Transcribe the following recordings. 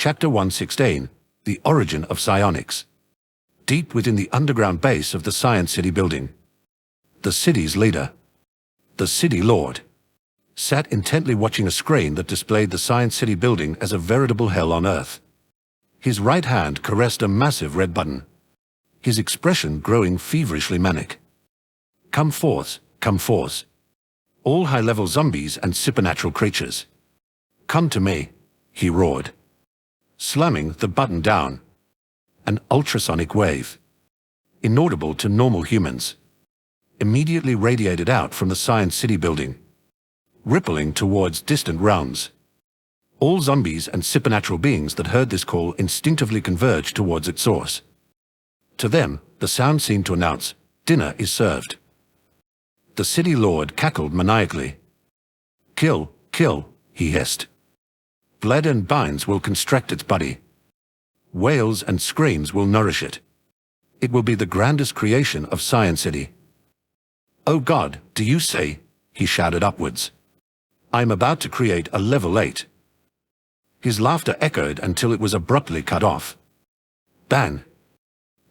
Chapter 116, The Origin of Psionics. Deep within the underground base of the Science City building, the city's leader, the City Lord, sat intently watching a screen that displayed the Science City building as a veritable hell on earth. His right hand caressed a massive red button, his expression growing feverishly manic. Come forth, all high-level zombies and supernatural creatures. Come to me, he roared, slamming the button down. An ultrasonic wave, inaudible to normal humans, immediately radiated out from the Science City building, rippling towards distant realms. All zombies and supernatural beings that heard this call instinctively converged towards its source. To them, the sound seemed to announce, dinner is served. The City Lord cackled maniacally. Kill, he hissed. Blood and binds will constrict its body. Wails and screams will nourish it. It will be the grandest creation of Science City. Oh God, do you say? He shouted upwards. I am about to create a level 8. His laughter echoed until it was abruptly cut off. Bang!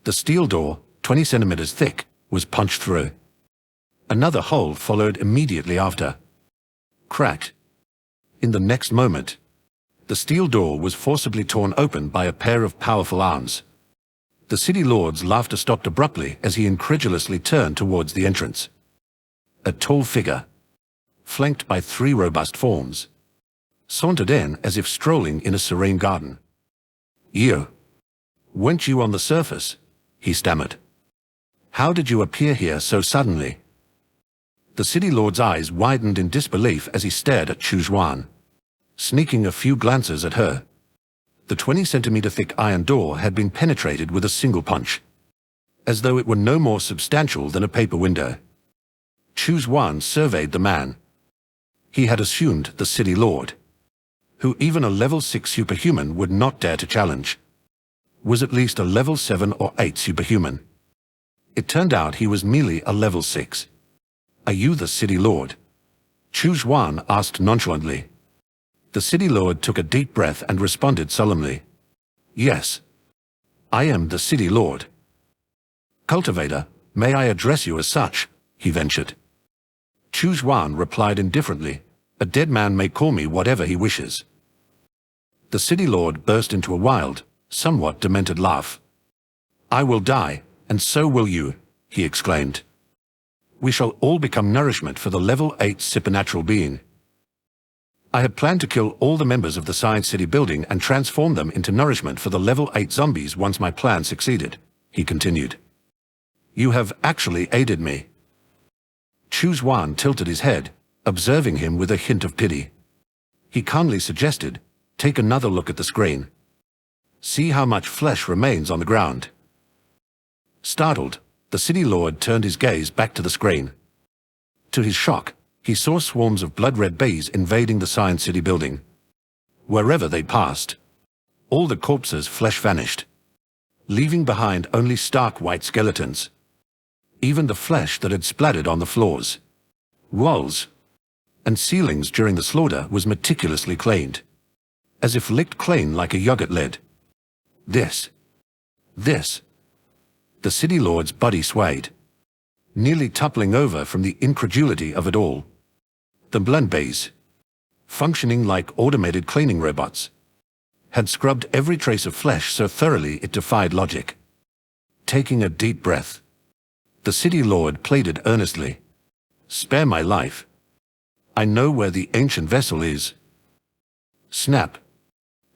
The steel door, 20 centimeters thick, was punched through. Another hole followed immediately after. Cracked. In the next moment, the steel door was forcibly torn open by a pair of powerful arms. The City Lord's laughter stopped abruptly as he incredulously turned towards the entrance. A tall figure, flanked by 3 robust forms, sauntered in as if strolling in a serene garden. You. Weren't you on the surface? He stammered. How did you appear here so suddenly? The City Lord's eyes widened in disbelief as he stared at Chu Xuan, sneaking a few glances at her. The 20-centimeter thick iron door had been penetrated with a single punch, as though it were no more substantial than a paper window. Chu Xuan surveyed the man. He had assumed the City Lord, who even a level 6 superhuman would not dare to challenge, was at least a level 7 or 8 superhuman. It turned out he was merely a level 6. Are you the City Lord? Chu Xuan asked nonchalantly. The City Lord took a deep breath and responded solemnly. Yes. I am the City Lord. Cultivator, may I address you as such? He ventured. Chu Xuan replied indifferently. A dead man may call me whatever he wishes. The City Lord burst into a wild, somewhat demented laugh. I will die, and so will you, he exclaimed. We shall all become nourishment for the level 8 supernatural being. I had planned to kill all the members of the Science City building and transform them into nourishment for the level 8 zombies once my plan succeeded, he continued. You have actually aided me. Chu Xuan tilted his head, observing him with a hint of pity. He calmly suggested, take another look at the screen. See how much flesh remains on the ground. Startled, the City Lord turned his gaze back to the screen. To his shock, he saw swarms of blood-red bees invading the Science City building. Wherever they passed, all the corpses' flesh vanished, leaving behind only stark white skeletons. Even the flesh that had splattered on the floors, walls, and ceilings during the slaughter was meticulously cleaned, as if licked clean like a yogurt lid. This. The City Lord's body swayed, nearly toppling over from the incredulity of it all. The blood bees, functioning like automated cleaning robots, had scrubbed every trace of flesh so thoroughly it defied logic. Taking a deep breath, the City Lord pleaded earnestly. Spare my life. I know where the ancient vessel is. Snap.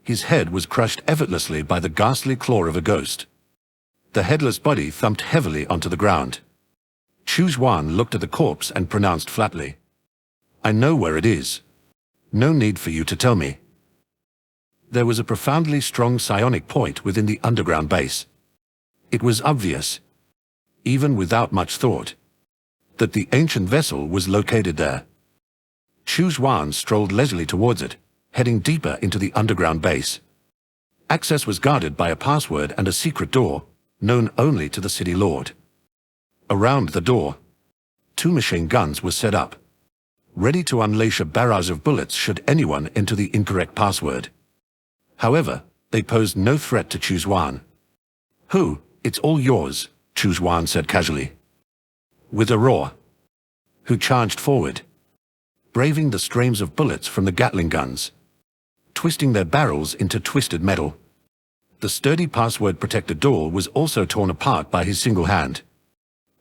His head was crushed effortlessly by the ghastly claw of a ghost. The headless body thumped heavily onto the ground. Chu Xuan looked at the corpse and pronounced flatly. I know where it is. No need for you to tell me. There was a profoundly strong psionic point within the underground base. It was obvious, even without much thought, that the ancient vessel was located there. Chu Xuan strolled leisurely towards it, heading deeper into the underground base. Access was guarded by a password and a secret door, known only to the City Lord. Around the door, 2 machine guns were set up, ready to unleash a barrage of bullets should anyone enter the incorrect password. However, They posed no threat to Chu Xuan. "Who? It's all yours," Chu Xuan said casually. With a roar, who charged forward, braving the streams of bullets from the Gatling guns, twisting their barrels into twisted metal. The sturdy password-protected door was also torn apart by his single hand.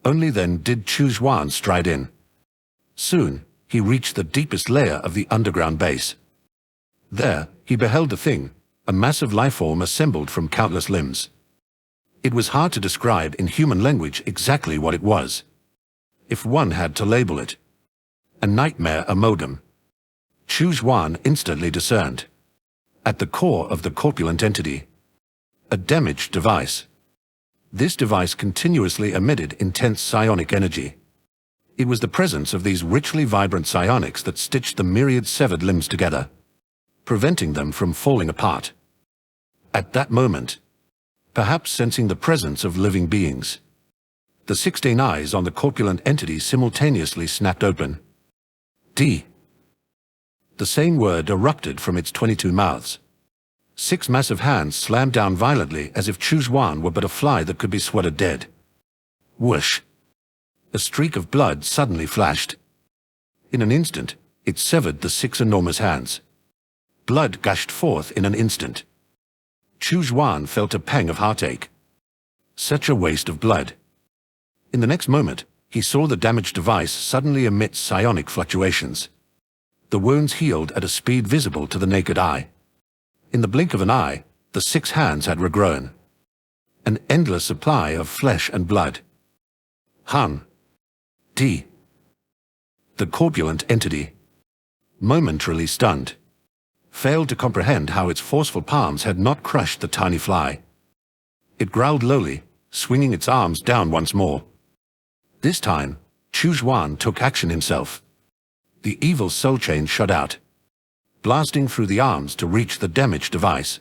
Only then did Chu Xuan stride in. Soon, he reached the deepest layer of the underground base. There, he beheld the thing, a massive lifeform assembled from countless limbs. It was hard to describe in human language exactly what it was. If one had to label it, a nightmare amalgam. Chu Xuan instantly discerned, at the core of the corpulent entity, a damaged device. This device continuously emitted intense psionic energy. It was the presence of these richly vibrant psionics that stitched the myriad severed limbs together, preventing them from falling apart. At that moment, perhaps sensing the presence of living beings, the 16 eyes on the corpulent entity simultaneously snapped open. D. The same word erupted from its 22 mouths. 6 massive hands slammed down violently as if Chu Xuan were but a fly that could be swatted dead. Whoosh! A streak of blood suddenly flashed. In an instant, it severed the 6 enormous hands. Blood gushed forth in an instant. Chu Xuan felt a pang of heartache. Such a waste of blood. In the next moment, he saw the damaged device suddenly emit psionic fluctuations. The wounds healed at a speed visible to the naked eye. In the blink of an eye, the 6 hands had regrown. An endless supply of flesh and blood. Han. D. The corpulent entity, momentarily stunned, failed to comprehend how its forceful palms had not crushed the tiny fly. It growled lowly, swinging its arms down once more. This time, Chu Xuan took action himself. The evil soul chain shot out, blasting through the arms to reach the damaged device.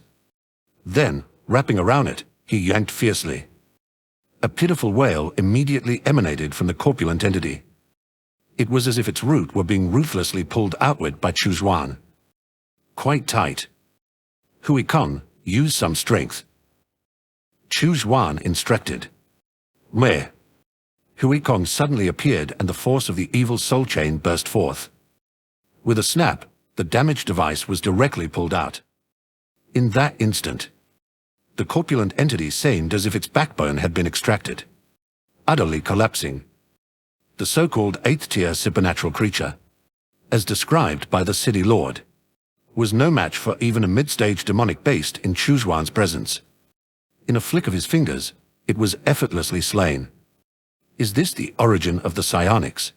Then, wrapping around it, he yanked fiercely. A pitiful wail immediately emanated from the corpulent entity. It was as if its root were being ruthlessly pulled outward by Chu Xuan. Quite tight. Hui Kong, use some strength. Chu Xuan instructed. Meh. Hui Kong suddenly appeared and the force of the evil soul chain burst forth. With a snap, the damaged device was directly pulled out. In that instant, the corpulent entity seemed as if its backbone had been extracted, utterly collapsing. The so-called 8th-tier supernatural creature, as described by the city lord, was no match for even a mid-stage demonic beast in Chu Xuan's presence. In a flick of his fingers, it was effortlessly slain. Is this the origin of the psionics?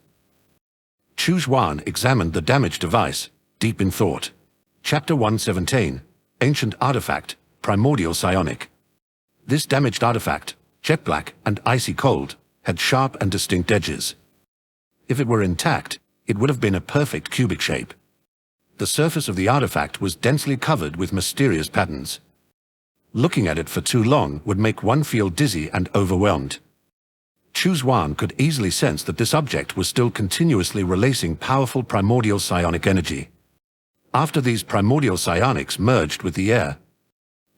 Chu Xuan examined the damaged device, deep in thought. Chapter 117, Ancient Artifact, Primordial Psionic. This damaged artifact, jet black and icy cold, had sharp and distinct edges. If it were intact, it would have been a perfect cubic shape. The surface of the artifact was densely covered with mysterious patterns. Looking at it for too long would make one feel dizzy and overwhelmed. Chu Xuan could easily sense that this object was still continuously releasing powerful primordial psionic energy. After these primordial psionics merged with the air,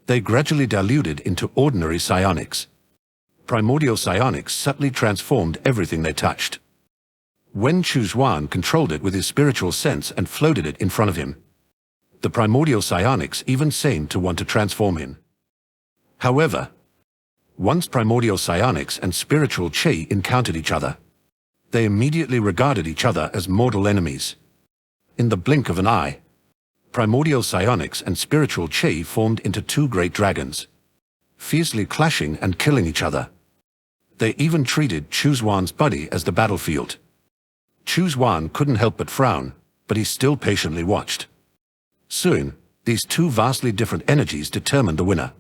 they gradually diluted into ordinary psionics. Primordial psionics subtly transformed everything they touched. When Chu Xuan controlled it with his spiritual sense and floated it in front of him, the primordial psionics even seemed to want to transform him. However, once primordial psionics and spiritual Qi encountered each other, they immediately regarded each other as mortal enemies. In the blink of an eye, primordial psionics and spiritual Qi formed into 2 great dragons, fiercely clashing and killing each other. They even treated Chu Xuan's body as the battlefield. Chu Xuan couldn't help but frown, but he still patiently watched. Soon, these 2 vastly different energies determined the winner.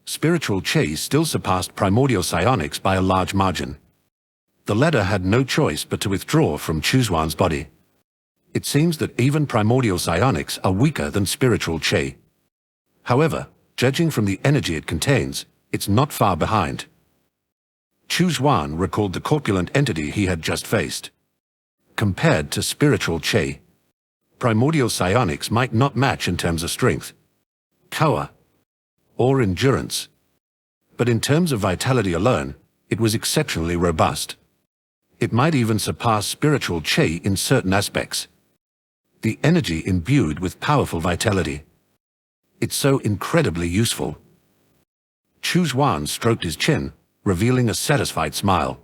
Spiritual Qi still surpassed primordial psionics by a large margin. The latter had no choice but to withdraw from Chu Xuan's body. It seems that even primordial psionics are weaker than spiritual Qi. However, judging from the energy it contains, it's not far behind. Chu Xuan recalled the corpulent entity he had just faced. Compared to spiritual Qi, primordial psionics might not match in terms of strength. Power. or endurance. But in terms of vitality alone, it was exceptionally robust. It might even surpass spiritual Qi in certain aspects. The energy imbued with powerful vitality. It's so incredibly useful. Chu Xuan stroked his chin, revealing a satisfied smile.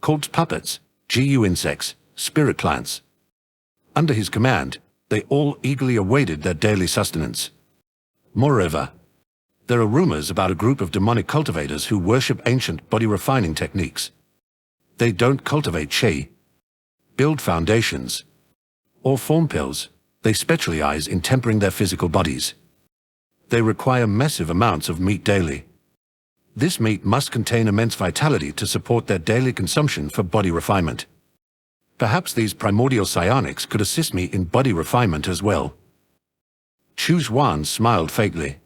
Cult puppets, GU insects, spirit plants. Under his command, they all eagerly awaited their daily sustenance. Moreover, there are rumors about a group of demonic cultivators who worship ancient body-refining techniques. They don't cultivate Qi, build foundations, or form pills. They specialize in tempering their physical bodies. They require massive amounts of meat daily. This meat must contain immense vitality to support their daily consumption for body refinement. Perhaps these primordial psionics could assist me in body refinement as well. Chu Xuan smiled faintly.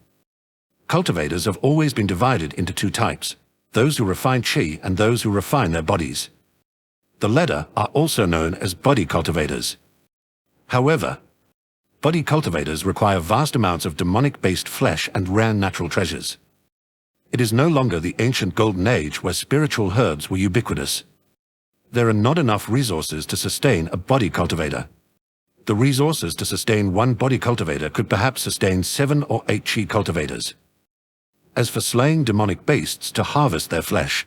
Cultivators have always been divided into two types, those who refine Qi and those who refine their bodies. The latter are also known as body cultivators. However, body cultivators require vast amounts of demonic-based flesh and rare natural treasures. It is no longer the ancient golden age where spiritual herbs were ubiquitous. There are not enough resources to sustain a body cultivator. The resources to sustain one body cultivator could perhaps sustain 7 or 8 Qi cultivators. As for slaying demonic beasts to harvest their flesh,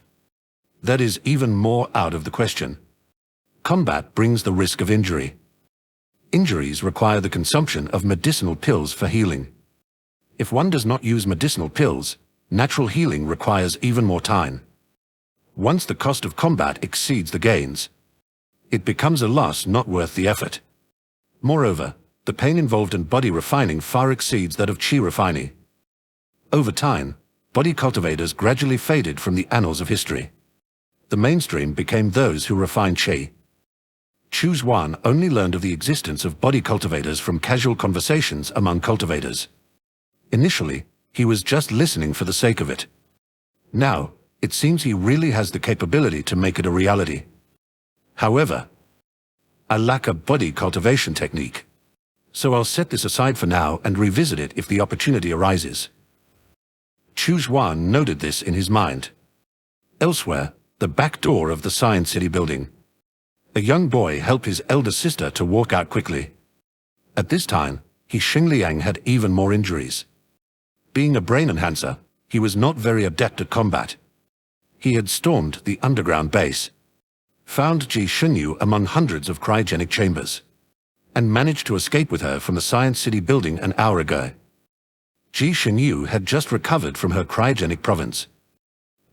that is even more out of the question. Combat brings the risk of injury. Injuries require the consumption of medicinal pills for healing. If one does not use medicinal pills, natural healing requires even more time. Once the cost of combat exceeds the gains, it becomes a loss not worth the effort. Moreover, the pain involved in body refining far exceeds that of Qi refining. Over time, body cultivators gradually faded from the annals of history. The mainstream became those who refined Qi. Chu Xuan only learned of the existence of body cultivators from casual conversations among cultivators. Initially, he was just listening for the sake of it. Now, it seems he really has the capability to make it a reality. However, I lack a body cultivation technique. So I'll set this aside for now and revisit it if the opportunity arises. Chu Xuan noted this in his mind. Elsewhere, the back door of the Science City building. A young boy helped his elder sister to walk out quickly. At this time, Xingliang had even more injuries. Being a brain enhancer, he was not very adept at combat. He had stormed the underground base, found Ji Shunyu among hundreds of cryogenic chambers, and managed to escape with her from the Science City building an hour ago. Ji Shunyu had just recovered from her cryogenic province.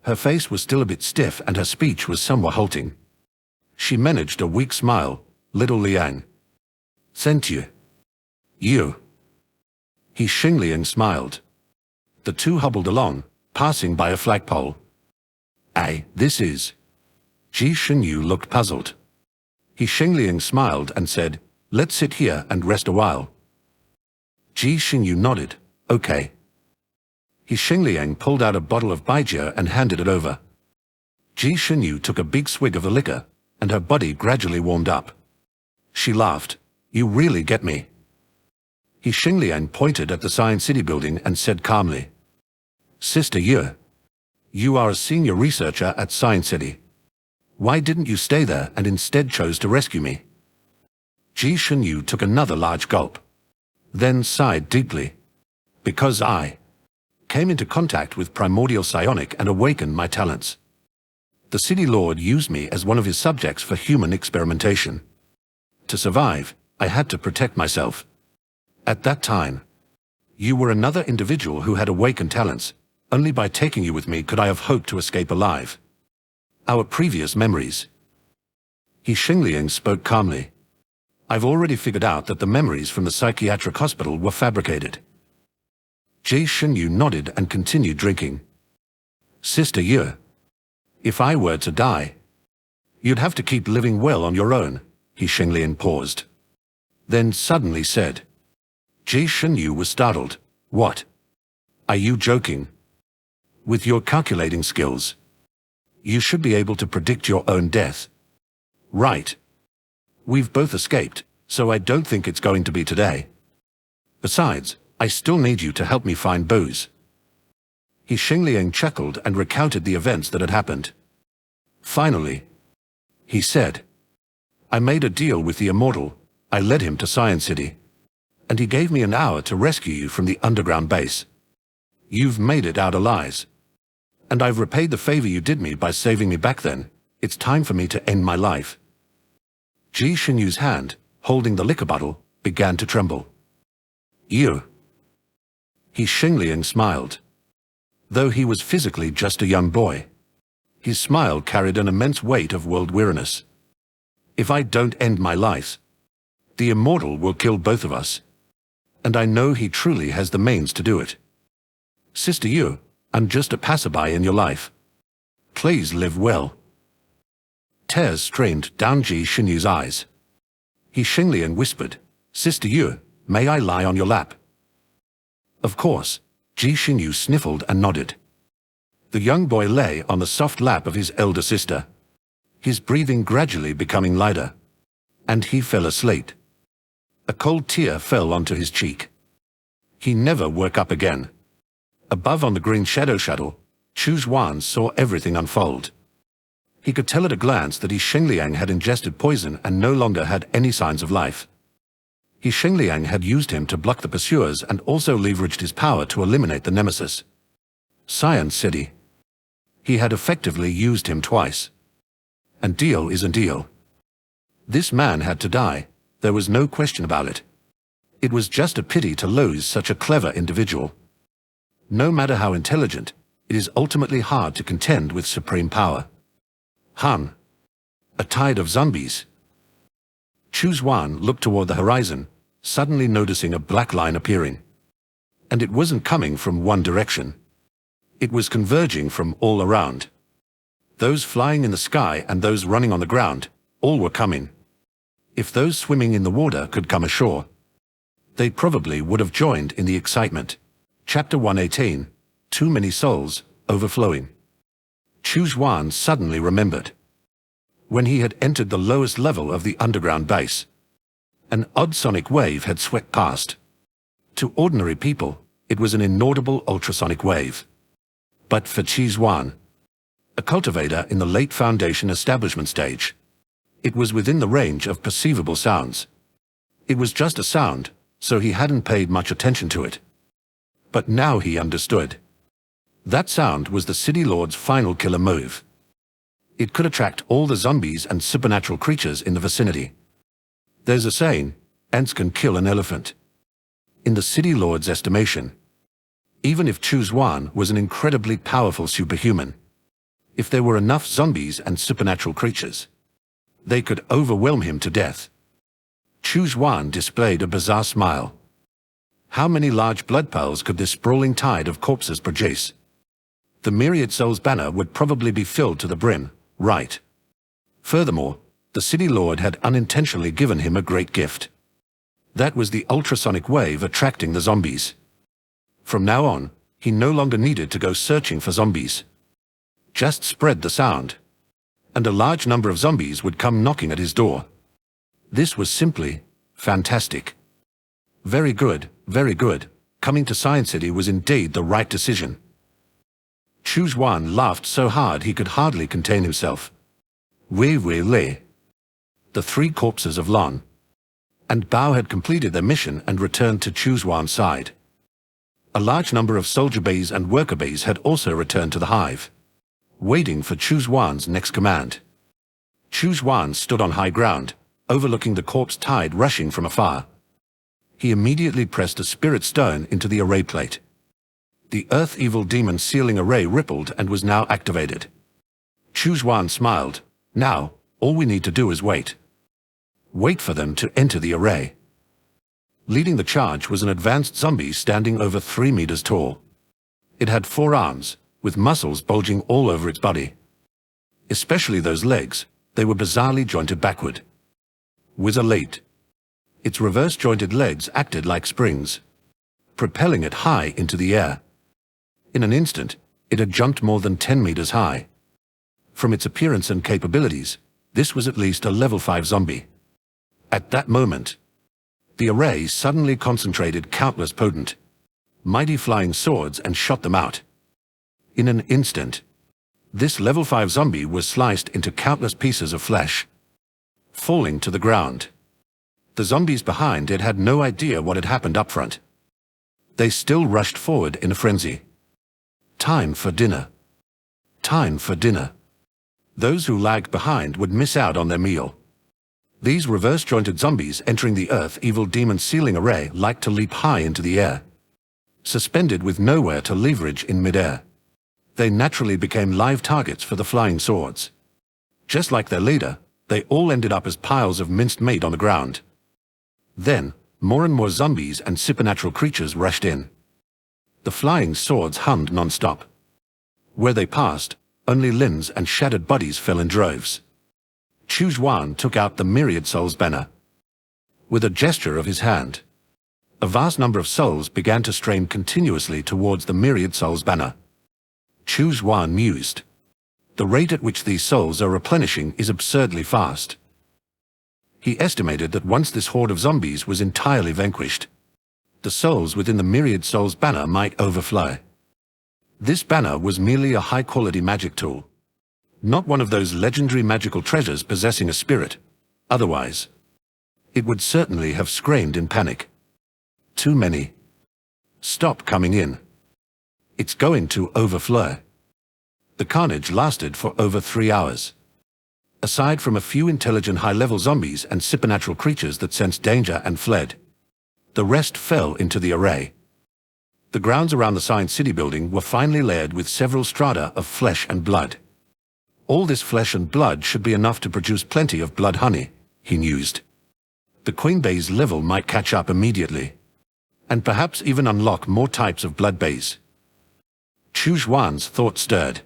Her face was still a bit stiff and her speech was somewhat halting. She managed a weak smile. Little Liang. Sent you. You. Xingliang smiled. The two hobbled along, passing by a flagpole. This is. Ji Shunyu looked puzzled. Xingliang smiled and said, let's sit here and rest a while. Ji Shunyu nodded, okay. Xingliang pulled out a bottle of baijiu and handed it over. Ji Shunyu took a big swig of the liquor, and her body gradually warmed up. She laughed. You really get me. Xingliang pointed at the Science City building and said calmly, Sister Yu, you are a senior researcher at Science City. Why didn't you stay there and instead chose to rescue me? Ji Shunyu took another large gulp, then sighed deeply. Because I came into contact with primordial psionic and awakened my talents. The City Lord used me as one of his subjects for human experimentation. To survive, I had to protect myself. At that time, you were another individual who had awakened talents. Only by taking you with me could I have hoped to escape alive. Our previous memories. Xingliang spoke calmly. I've already figured out that the memories from the psychiatric hospital were fabricated. Ji Shunyu nodded and continued drinking. Sister Yu, if I were to die, you'd have to keep living well on your own. Xingliang paused. Then suddenly said. Ji Shunyu was startled. What? Are you joking? With your calculating skills, you should be able to predict your own death. Right. We've both escaped, so I don't think it's going to be today. Besides, I still need you to help me find booze. He Xingliang chuckled and recounted the events that had happened. Finally, he said, I made a deal with the Immortal. I led him to Science City. And he gave me an hour to rescue you from the underground base. You've made it out alive. And I've repaid the favor you did me by saving me back then. It's time for me to end my life. Ji Xinyu's hand, holding the liquor bottle, began to tremble. You. He Xingliang smiled. Though he was physically just a young boy, his smile carried an immense weight of world weariness. If I don't end my life, the Immortal will kill both of us. And I know he truly has the means to do it. Sister Yu, I'm just a passerby in your life. Please live well. Tears streamed down Ji Xinyu's eyes. He Xingliang whispered, Sister Yu, may I lie on your lap? Of course, Ji Xinyu sniffled and nodded. The young boy lay on the soft lap of his elder sister, his breathing gradually becoming lighter, and he fell asleep. A cold tear fell onto his cheek. He never woke up again. Above on the green shadow shuttle, Chu Xuan saw everything unfold. He could tell at a glance that He Xingliang had ingested poison and no longer had any signs of life. He Xingliang had used him to block the pursuers and also leveraged his power to eliminate the nemesis, Science City. He had effectively used him twice. And deal is a deal. This man had to die, there was no question about it. It was just a pity to lose such a clever individual. No matter how intelligent, it is ultimately hard to contend with supreme power. Han. A tide of zombies. Chu Xuan looked toward the horizon, suddenly noticing a black line appearing. And it wasn't coming from one direction. It was converging from all around. Those flying in the sky and those running on the ground, all were coming. If those swimming in the water could come ashore, they probably would have joined in the excitement. Chapter 118, Too Many Souls, Overflowing. Chu Xuan suddenly remembered. When he had entered the lowest level of the underground base, an odd sonic wave had swept past. To ordinary people, it was an inaudible ultrasonic wave. But for Chu Xuan, a cultivator in the late Foundation establishment stage, it was within the range of perceivable sounds. It was just a sound, so he hadn't paid much attention to it. But now he understood. That sound was the City Lord's final killer move. It could attract all the zombies and supernatural creatures in the vicinity. There's a saying, ants can kill an elephant. In the City Lord's estimation, even if Chu Xuan was an incredibly powerful superhuman, if there were enough zombies and supernatural creatures, they could overwhelm him to death. Chu Xuan displayed a bizarre smile. How many large blood pearls could this sprawling tide of corpses produce? The myriad souls banner would probably be filled to the brim, right? Furthermore, the City Lord had unintentionally given him a great gift. That was the ultrasonic wave attracting the zombies. From now on, he no longer needed to go searching for zombies. Just spread the sound, and a large number of zombies would come knocking at his door. This was simply fantastic. Very good, very good. Coming to Science City was indeed the right decision. Chu Xuan laughed so hard he could hardly contain himself. Wei Wei Li. The three corpses of Lon and Bao had completed their mission and returned to Chu Xuan's side. A large number of soldier bees and worker bees had also returned to the hive, waiting for Chu Xuan's next command. Chu Xuan stood on high ground, overlooking the corpse tide rushing from afar. He immediately pressed a spirit stone into the array plate. The Earth Evil Demon sealing array rippled and was now activated. Chu Xuan smiled. Now, all we need to do is wait. Wait for them to enter the array. Leading the charge was an advanced zombie standing over 3 meters tall. It had 4 arms, with muscles bulging all over its body. Especially those legs, they were bizarrely jointed backward. With a leap, its reverse-jointed legs acted like springs, propelling it high into the air. In an instant, it had jumped more than 10 meters high. From its appearance and capabilities, this was at least a level 5 zombie. At that moment, the array suddenly concentrated countless potent, mighty flying swords and shot them out. In an instant, this level 5 zombie was sliced into countless pieces of flesh, falling to the ground. The zombies behind it had no idea what had happened up front. They still rushed forward in a frenzy. Time for dinner. Time for dinner. Those who lagged behind would miss out on their meal. These reverse-jointed zombies entering the Earth Evil Demon ceiling array liked to leap high into the air, suspended with nowhere to leverage in midair. They naturally became live targets for the flying swords. Just like their leader, they all ended up as piles of minced meat on the ground. Then, more and more zombies and supernatural creatures rushed in. The flying swords hummed non-stop. Where they passed, only limbs and shattered bodies fell in droves. Chu Xuan took out the Myriad Souls banner. With a gesture of his hand, a vast number of souls began to strain continuously towards the Myriad Souls banner. Chu Xuan mused. The rate at which these souls are replenishing is absurdly fast. He estimated that once this horde of zombies was entirely vanquished, the souls within the Myriad Souls banner might overflow. This banner was merely a high-quality magic tool, not one of those legendary magical treasures possessing a spirit. Otherwise, it would certainly have screamed in panic. Too many. Stop coming in. It's going to overflow. The carnage lasted for over 3 hours. Aside from a few intelligent high-level zombies and supernatural creatures that sensed danger and fled, the rest fell into the array. The grounds around the Science City building were finely layered with several strata of flesh and blood. All this flesh and blood should be enough to produce plenty of blood honey, he mused. The Queen Bee's level might catch up immediately, and perhaps even unlock more types of blood bees. Chu Xuan's thought stirred.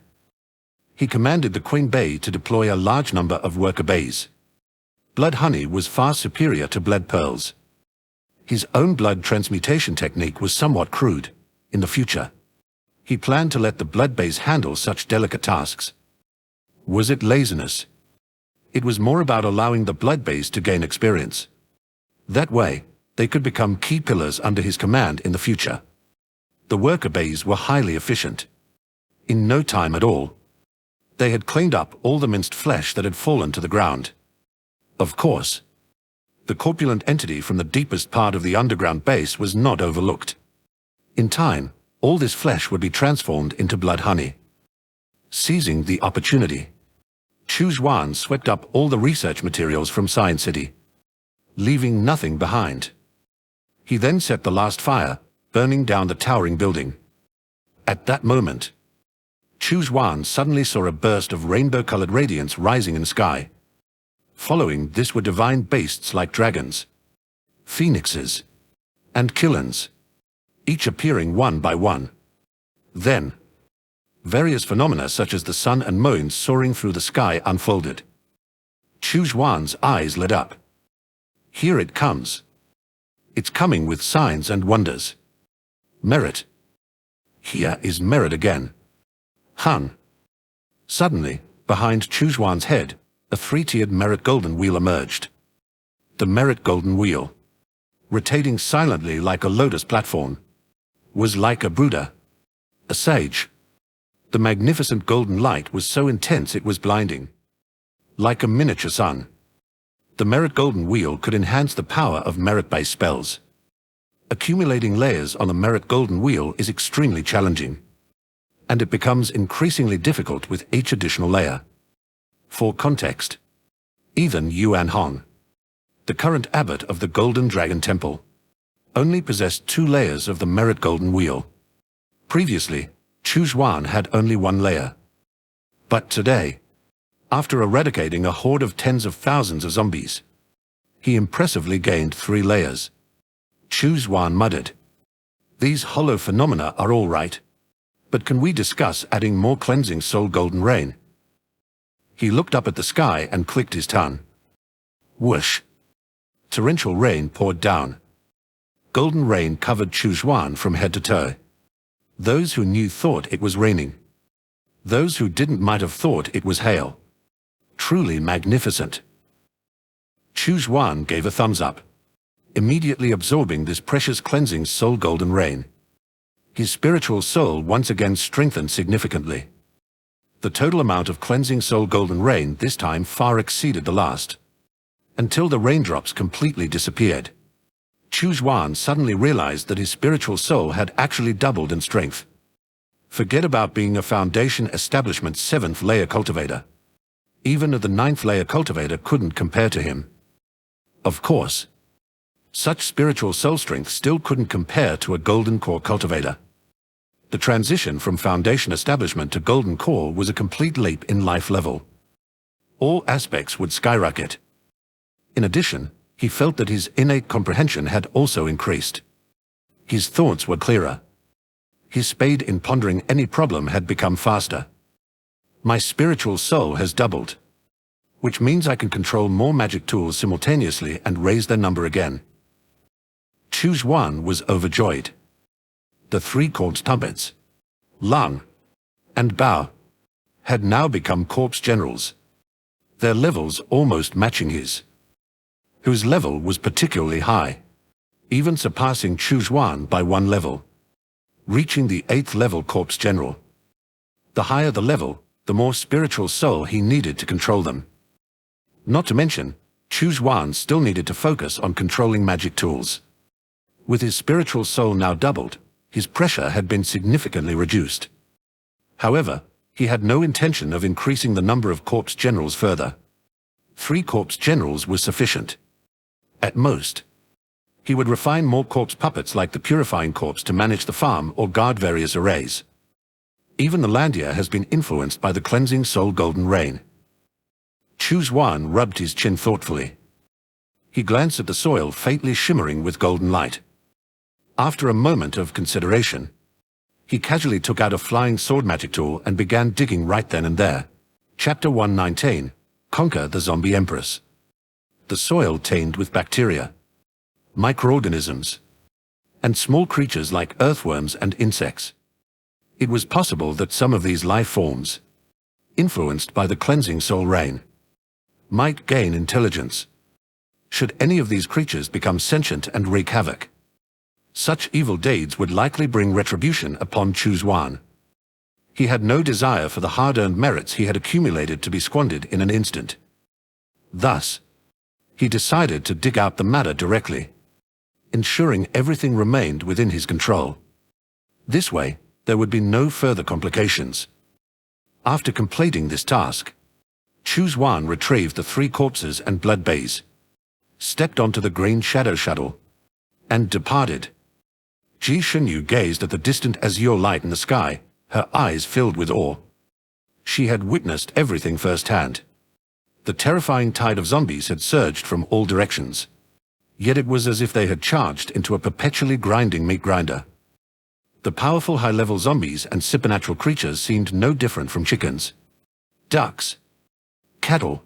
He commanded the Queen Bee to deploy a large number of worker bees. Blood honey was far superior to blood pearls. His own blood transmutation technique was somewhat crude. In the future, he planned to let the blood bees handle such delicate tasks. Was it laziness? It was more about allowing the blood bees to gain experience. That way, they could become key pillars under his command in the future. The worker bees were highly efficient. In no time at all, they had cleaned up all the minced flesh that had fallen to the ground. Of course, the corpulent entity from the deepest part of the underground base was not overlooked. In time, all this flesh would be transformed into blood honey. Seizing the opportunity, Chu Xuan swept up all the research materials from Science City, leaving nothing behind. He then set the last fire, burning down the towering building. At that moment, Chu Xuan suddenly saw a burst of rainbow-colored radiance rising in the sky. Following this were divine beasts like dragons, phoenixes, and killans, each appearing one by one. Then, various phenomena such as the sun and moon soaring through the sky unfolded. Chu Xuan's eyes lit up. Here it comes. It's coming with signs and wonders. Merit. Here is merit again. Han. Suddenly, behind Chu Xuan's head, a three-tiered merit golden wheel emerged. The merit golden wheel, rotating silently like a lotus platform, was like a Buddha, a sage. The magnificent golden light was so intense it was blinding. Like a miniature sun, the merit golden wheel could enhance the power of merit-based spells. Accumulating layers on the merit golden wheel is extremely challenging, and it becomes increasingly difficult with each additional layer. For context, even Yuan Hong, the current abbot of the Golden Dragon Temple, only possessed 2 layers of the merit golden wheel. Previously, Chu Xuan had only 1 layer. But today, after eradicating a horde of tens of thousands of zombies, he impressively gained 3 layers. Chu Xuan muttered, "These hollow phenomena are all right, but can we discuss adding more cleansing soul golden rain?" He looked up at the sky and clicked his tongue. Whoosh! Torrential rain poured down. Golden rain covered Chu Xuan from head to toe. Those who knew thought it was raining. Those who didn't might have thought it was hail. Truly magnificent. Chu Xuan gave a thumbs up, immediately absorbing this precious cleansing soul golden rain. His spiritual soul once again strengthened significantly. The total amount of cleansing soul golden rain this time far exceeded the last, until the raindrops completely disappeared. Chu Xuan suddenly realized that his spiritual soul had actually doubled in strength. Forget about being a Foundation Establishment 7th layer cultivator. Even the 9th layer cultivator couldn't compare to him. Of course, such spiritual soul strength still couldn't compare to a golden core cultivator. The transition from Foundation Establishment to golden core was a complete leap in life level. All aspects would skyrocket. In addition, he felt that his innate comprehension had also increased. His thoughts were clearer. His speed in pondering any problem had become faster. My spiritual soul has doubled, which means I can control more magic tools simultaneously and raise their number again. Chu Xuan was overjoyed. The 3 corpse trumpets, Lung and Bao, had now become corpse generals, their levels almost matching his, whose level was particularly high, even surpassing Chu Xuan by 1 level, reaching the 8th level corpse general. The higher the level, the more spiritual soul he needed to control them. Not to mention, Chu Xuan still needed to focus on controlling magic tools. With his spiritual soul now doubled, his pressure had been significantly reduced. However, he had no intention of increasing the number of corpse generals further. 3 corpse generals was sufficient. At most, he would refine more corpse puppets like the purifying corpse to manage the farm or guard various arrays. Even the Landia has been influenced by the cleansing soul golden rain. Chu Xuan rubbed his chin thoughtfully. He glanced at the soil faintly shimmering with golden light. After a moment of consideration, he casually took out a flying sword magic tool and began digging right then and there. Chapter 119, Conquer the Zombie Empress. The soil tamed with bacteria, microorganisms, and small creatures like earthworms and insects. It was possible that some of these life forms, influenced by the cleansing soul rain, might gain intelligence. Should any of these creatures become sentient and wreak havoc, such evil deeds would likely bring retribution upon Chu Xuan. He had no desire for the hard-earned merits he had accumulated to be squandered in an instant. Thus, he decided to dig out the matter directly, ensuring everything remained within his control. This way, there would be no further complications. After completing this task, Chu Xuan retrieved the 3 corpses and blood bays, stepped onto the green shadow shuttle, and departed. Ji Shenyu gazed at the distant azure light in the sky, her eyes filled with awe. She had witnessed everything firsthand. The terrifying tide of zombies had surged from all directions, yet it was as if they had charged into a perpetually grinding meat grinder. The powerful high-level zombies and supernatural creatures seemed no different from chickens, ducks, cattle,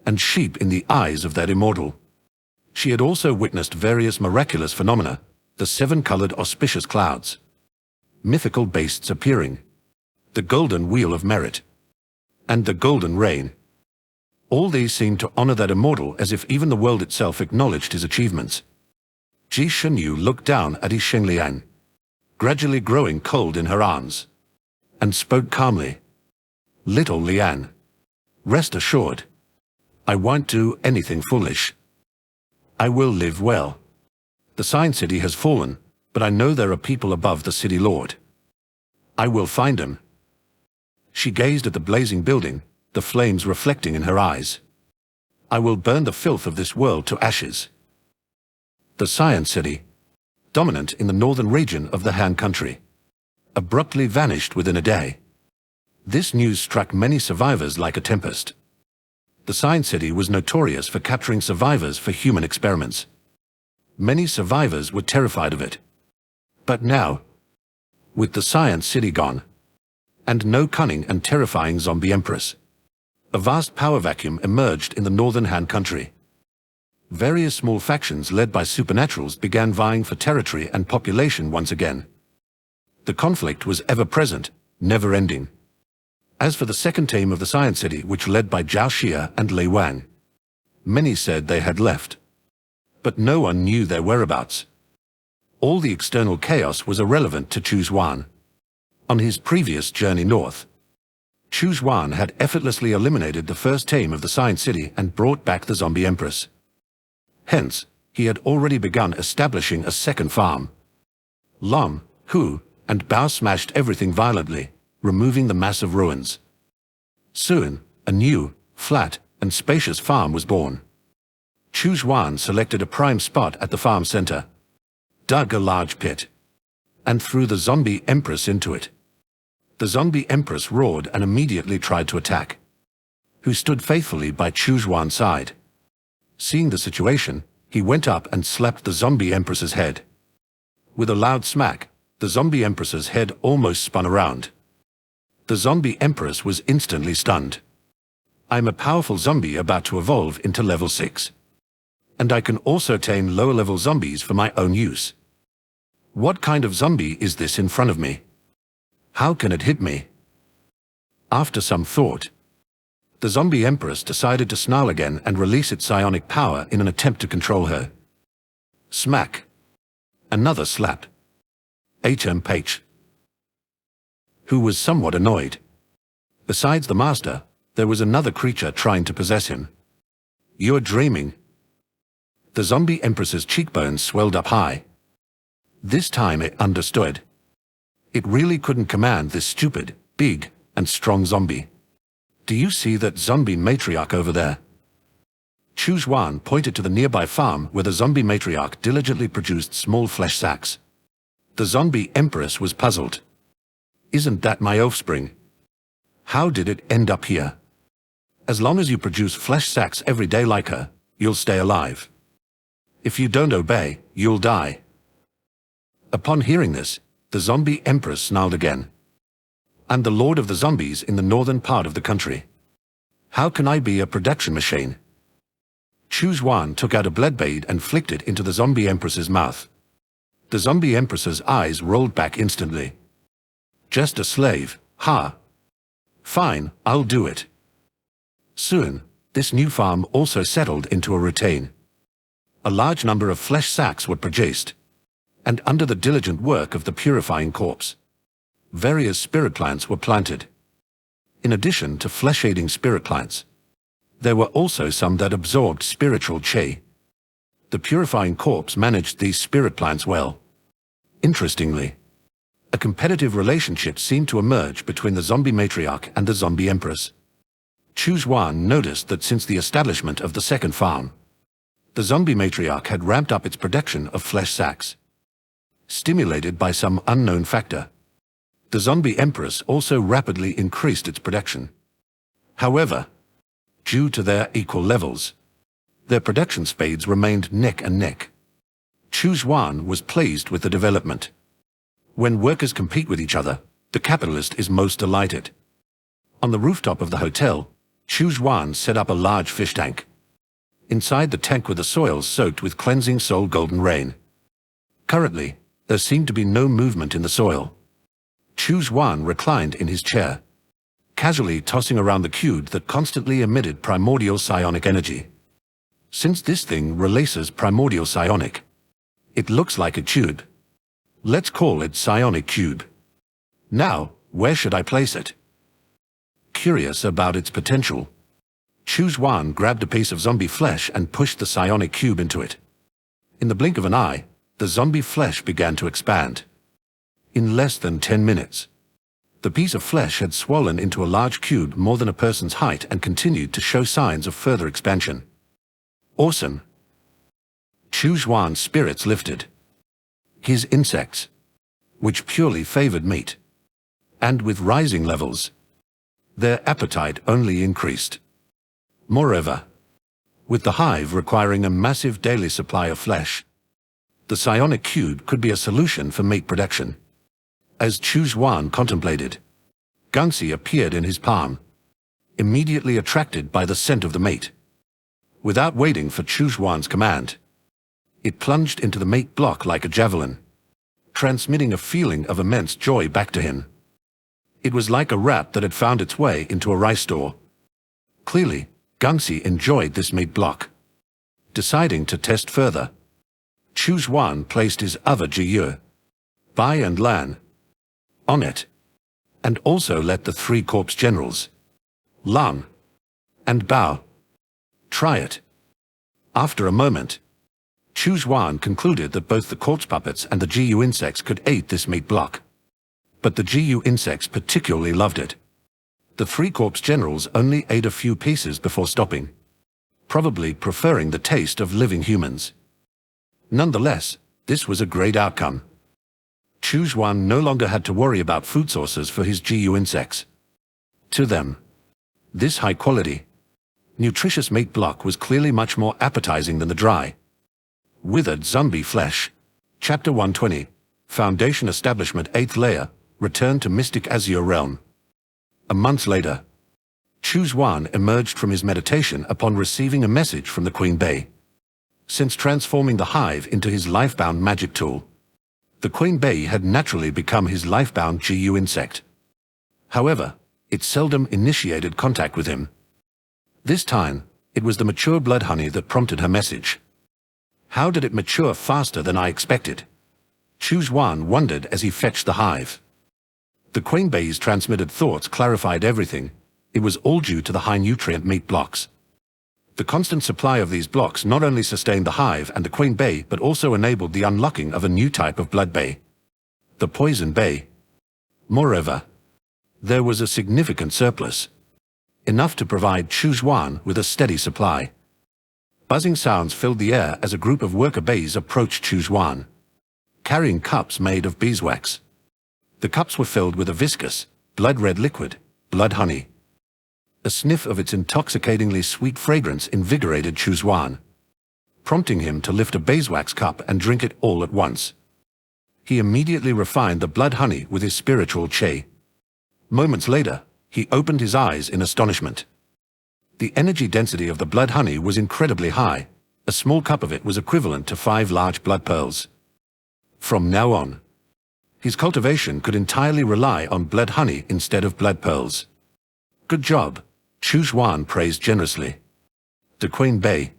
and sheep in the eyes of that immortal. She had also witnessed various miraculous phenomena, the 7-colored auspicious clouds, mythical beasts appearing, the golden wheel of merit, and the golden rain. All these seemed to honor that immortal as if even the world itself acknowledged his achievements. Ji Shenyu looked down at his Shengliang, gradually growing cold in her arms, and spoke calmly. Little Lian, rest assured, I won't do anything foolish. I will live well. The Sign City has fallen, but I know there are people above the City Lord. I will find them. She gazed at the blazing building, the flames reflecting in her eyes. I will burn the filth of this world to ashes. The Science City, dominant in the northern region of the Han country, abruptly vanished within a day. This news struck many survivors like a tempest. The Science City was notorious for capturing survivors for human experiments. Many survivors were terrified of it. But now, with the Science City gone, and no cunning and terrifying zombie empress, a vast power vacuum emerged in the northern Han country. Various small factions led by supernaturals began vying for territory and population once again. The conflict was ever-present, never-ending. As for the second team of the Science City, which led by Zhao Xia and Lei Wang, many said they had left, but no one knew their whereabouts. All the external chaos was irrelevant to Chu Xuan. On his previous journey north, Chu Xuan had effortlessly eliminated the first team of the Science City and brought back the zombie empress. Hence, he had already begun establishing a second farm. Lam, Hu, and Bao smashed everything violently, removing the massive ruins. Soon, a new, flat, and spacious farm was born. Chu Xuan selected a prime spot at the farm center, dug a large pit, and threw the zombie empress into it. The zombie empress roared and immediately tried to attack, Hu stood faithfully by Chu Xuan's side. Seeing the situation, he went up and slapped the zombie empress's head. With a loud smack, the zombie empress's head almost spun around. The zombie empress was instantly stunned. I'm a powerful zombie about to evolve into level 6. And I can also tame lower-level zombies for my own use. What kind of zombie is this in front of me? How can it hit me? After some thought, the zombie empress decided to snarl again and release its psionic power in an attempt to control her. Smack. Another slap. HMH. Who was somewhat annoyed. Besides the master, there was another creature trying to possess him. You're dreaming. The zombie empress's cheekbones swelled up high. This time it understood. It really couldn't command this stupid, big, and strong zombie. Do you see that zombie matriarch over there? Chu Xuan pointed to the nearby farm where the zombie matriarch diligently produced small flesh sacks. The zombie empress was puzzled. Isn't that my offspring? How did it end up here? As long as you produce flesh sacks every day like her, you'll stay alive. If you don't obey, you'll die. Upon hearing this, the zombie empress snarled again. I'm the lord of the zombies in the northern part of the country. How can I be a production machine? Chu Xuan took out a blade and flicked it into the zombie empress's mouth. The zombie empress's eyes rolled back instantly. Just a slave, ha! Fine, I'll do it. Soon, this new farm also settled into a routine. A large number of flesh sacks were produced, and under the diligent work of the purifying corpse, various spirit plants were planted. In addition to flesh-aiding spirit plants, there were also some that absorbed spiritual chi. The purifying corpse managed these spirit plants well. Interestingly, a competitive relationship seemed to emerge between the zombie matriarch and the zombie empress. Chu Xuan noticed that since the establishment of the second farm, the zombie matriarch had ramped up its production of flesh sacks. Stimulated by some unknown factor, the zombie empress also rapidly increased its production. However, due to their equal levels, their production speeds remained neck and neck. Chu Xuan was pleased with the development. When workers compete with each other, the capitalist is most delighted. On the rooftop of the hotel, Chu Xuan set up a large fish tank. Inside the tank were the soils soaked with cleansing soul golden rain. Currently, there seemed to be no movement in the soil. Chu Xuan reclined in his chair, casually tossing around the cube that constantly emitted primordial psionic energy. Since this thing releases primordial psionic, it looks like a tube. Let's call it Psionic Cube. Now, where should I place it? Curious about its potential, Chu Xuan grabbed a piece of zombie flesh and pushed the psionic cube into it. In the blink of an eye, the zombie flesh began to expand. In less than 10 minutes, the piece of flesh had swollen into a large cube more than a person's height and continued to show signs of further expansion. Awesome! Chu Xuan's spirits lifted. His insects, which purely favored meat, and with rising levels, their appetite only increased. Moreover, with the hive requiring a massive daily supply of flesh, the psionic cube could be a solution for meat production. As Chu Xuan contemplated, Gangxi appeared in his palm, immediately attracted by the scent of the meat. Without waiting for Chu Xuan's command, it plunged into the meat block like a javelin, transmitting a feeling of immense joy back to him. It was like a rat that had found its way into a rice store. Clearly, Gangxi enjoyed this meat block. Deciding to test further, Chu Xuan placed his other Jiyu, Bai and Lan, on it, and also let the three corpse generals, Lan and Bao, try it. After a moment, Chu Xuan concluded that both the corpse puppets and the Jiyu insects could eat this meat block. But the Jiyu insects particularly loved it. The three corpse generals only ate a few pieces before stopping, probably preferring the taste of living humans. Nonetheless, this was a great outcome. Chu Xuan no longer had to worry about food sources for his Jiyu insects. To them, this high-quality, nutritious meat block was clearly much more appetizing than the dry, withered zombie flesh. Chapter 120, Foundation Establishment 8th Layer, Return to Mystic Azure Realm. A month later, Chu Xuan emerged from his meditation upon receiving a message from the Queen Bee. Since transforming the hive into his lifebound magic tool, the Queen Bee had naturally become his lifebound Jiyu insect. However, it seldom initiated contact with him. This time, it was the mature blood honey that prompted her message. How did it mature faster than I expected? Chu Xuan wondered as he fetched the hive. The Queen Bee's transmitted thoughts clarified everything. It was all due to the high-nutrient meat blocks. The constant supply of these blocks not only sustained the hive and the Queen Bee, but also enabled the unlocking of a new type of blood bee, the poison bee. Moreover, there was a significant surplus, enough to provide Chu Xuan with a steady supply. Buzzing sounds filled the air as a group of worker bees approached Chu Xuan, carrying cups made of beeswax. The cups were filled with a viscous, blood-red liquid, blood honey. A sniff of its intoxicatingly sweet fragrance invigorated Chu Xuan, prompting him to lift a beeswax cup and drink it all at once. He immediately refined the blood honey with his spiritual chi. Moments later, he opened his eyes in astonishment. The energy density of the blood honey was incredibly high. A small cup of it was equivalent to 5 large blood pearls. From now on, his cultivation could entirely rely on blood honey instead of blood pearls. Good job, Chu Xuan praised generously. The Queen Bee,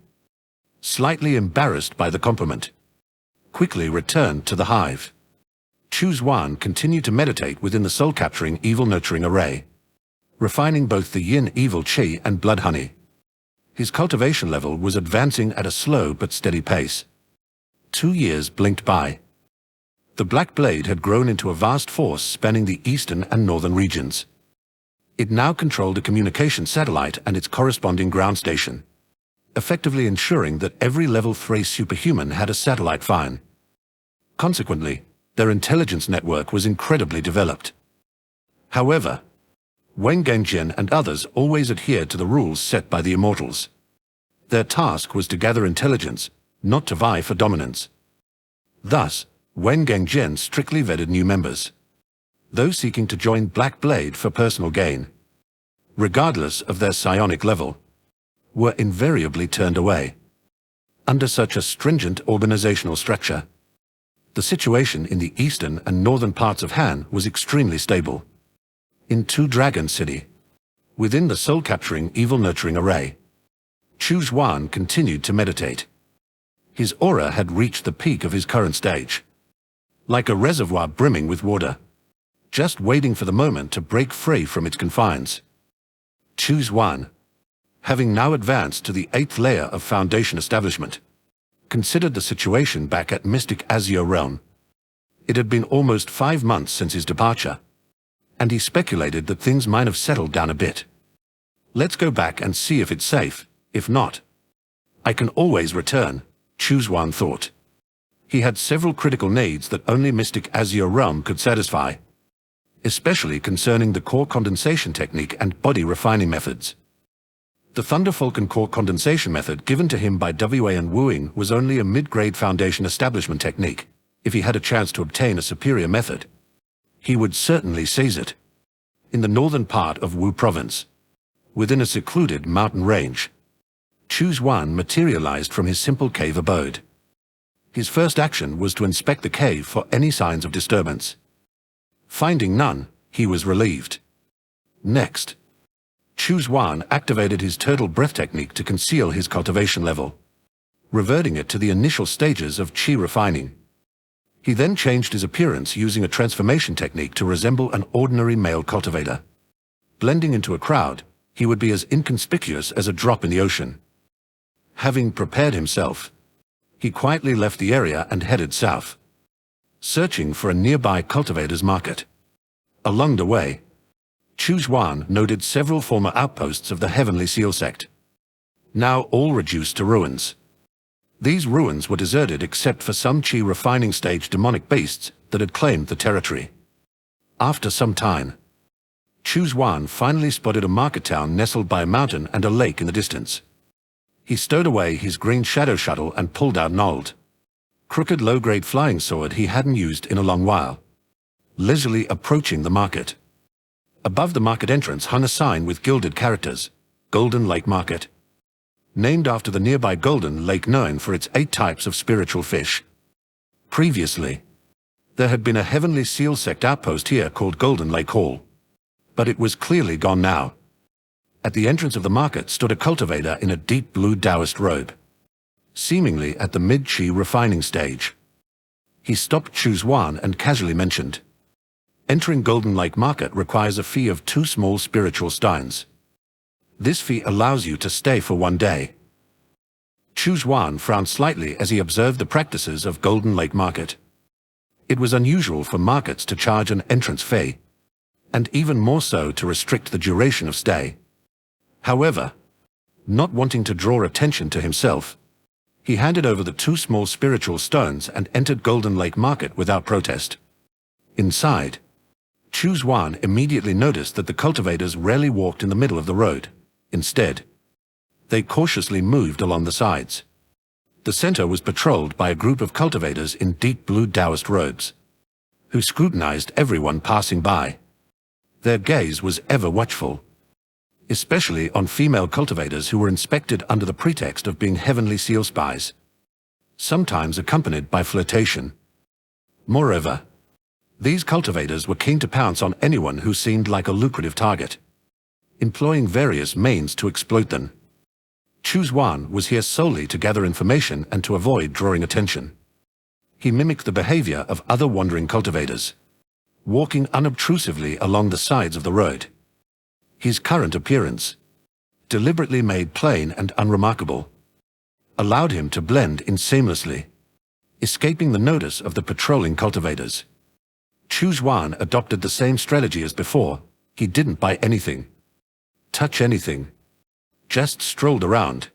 slightly embarrassed by the compliment, quickly returned to the hive. Chu Xuan continued to meditate within the soul-capturing evil-nurturing array, refining both the yin evil chi and blood honey. His cultivation level was advancing at a slow but steady pace. 2 years blinked by. The Black Blade had grown into a vast force spanning the eastern and northern regions. It now controlled a communication satellite and its corresponding ground station, effectively ensuring that every level 3 superhuman had a satellite phone. Consequently, their intelligence network was incredibly developed. However, Wen Gangjian and others always adhered to the rules set by the Immortals. Their task was to gather intelligence, not to vie for dominance. Thus, Wen Gangjian strictly vetted new members, those seeking to join Black Blade for personal gain, regardless of their psionic level, were invariably turned away. Under such a stringent organizational structure, the situation in the eastern and northern parts of Han was extremely stable. In Two Dragon City, within the soul-capturing evil-nurturing array, Chu Xuan continued to meditate. His aura had reached the peak of his current stage, like a reservoir brimming with water, just waiting for the moment to break free from its confines. Chu Xuan, having now advanced to the 8th layer of Foundation Establishment, considered the situation back at Mystic Azure Realm. It had been almost 5 months since his departure, and he speculated that things might have settled down a bit. Let's go back and see if it's safe. If not, I can always return, Chu Xuan thought. He had several critical needs that only Mystic Azure Realm could satisfy, especially concerning the core condensation technique and body refining methods. The Thunder Falcon core condensation method given to him by Wei and Wuing was only a mid-grade Foundation establishment technique. If he had a chance to obtain a superior method, he would certainly seize it. In the northern part of Wu province, within a secluded mountain range, Chu Xuan materialized from his simple cave abode. His first action was to inspect the cave for any signs of disturbance. Finding none, he was relieved. Next, Chu Xuan activated his turtle breath technique to conceal his cultivation level. reverting it to the initial stages of chi refining. He then changed his appearance using a transformation technique to resemble an ordinary male cultivator. Blending into a crowd, he would be as inconspicuous as a drop in the ocean. Having prepared himself, he quietly left the area and headed south, searching for a nearby cultivator's market. Along the way, Chu Xuan noted several former outposts of the Heavenly Seal Sect, now all reduced to ruins. These ruins were deserted except for some chi refining stage demonic beasts that had claimed the territory. After some time, Chu Xuan finally spotted a market town nestled by a mountain and a lake in the distance. He stowed away his green shadow shuttle and pulled out an old, crooked low-grade flying sword he hadn't used in a long while, leisurely approaching the market. Above the market entrance hung a sign with gilded characters, Golden Lake Market, named after the nearby Golden Lake known for its 8 types of spiritual fish. Previously, there had been a Heavenly Seal Sect outpost here called Golden Lake Hall, but it was clearly gone now. At the entrance of the market stood a cultivator in a deep blue Taoist robe, seemingly at the mid-chi refining stage. He stopped Chu Xuan and casually mentioned, "Entering Golden Lake Market requires a fee of 2 small spiritual steins. This fee allows you to stay for 1 day." Chu Xuan frowned slightly as he observed the practices of Golden Lake Market. It was unusual for markets to charge an entrance fee, and even more so to restrict the duration of stay. However, not wanting to draw attention to himself, he handed over the 2 small spiritual stones and entered Golden Lake Market without protest. Inside, Chu Xuan immediately noticed that the cultivators rarely walked in the middle of the road. Instead, they cautiously moved along the sides. The center was patrolled by a group of cultivators in deep blue Taoist robes, who scrutinized everyone passing by. Their gaze was ever watchful, especially on female cultivators who were inspected under the pretext of being Heavenly Seal spies, sometimes accompanied by flirtation. Moreover, these cultivators were keen to pounce on anyone who seemed like a lucrative target, employing various means to exploit them. Chu Xuan was here solely to gather information and to avoid drawing attention. He mimicked the behavior of other wandering cultivators, walking unobtrusively along the sides of the road. His current appearance, deliberately made plain and unremarkable, allowed him to blend in seamlessly, escaping the notice of the patrolling cultivators. Chu Xuan adopted the same strategy as before. He didn't buy anything, touch anything, just strolled around.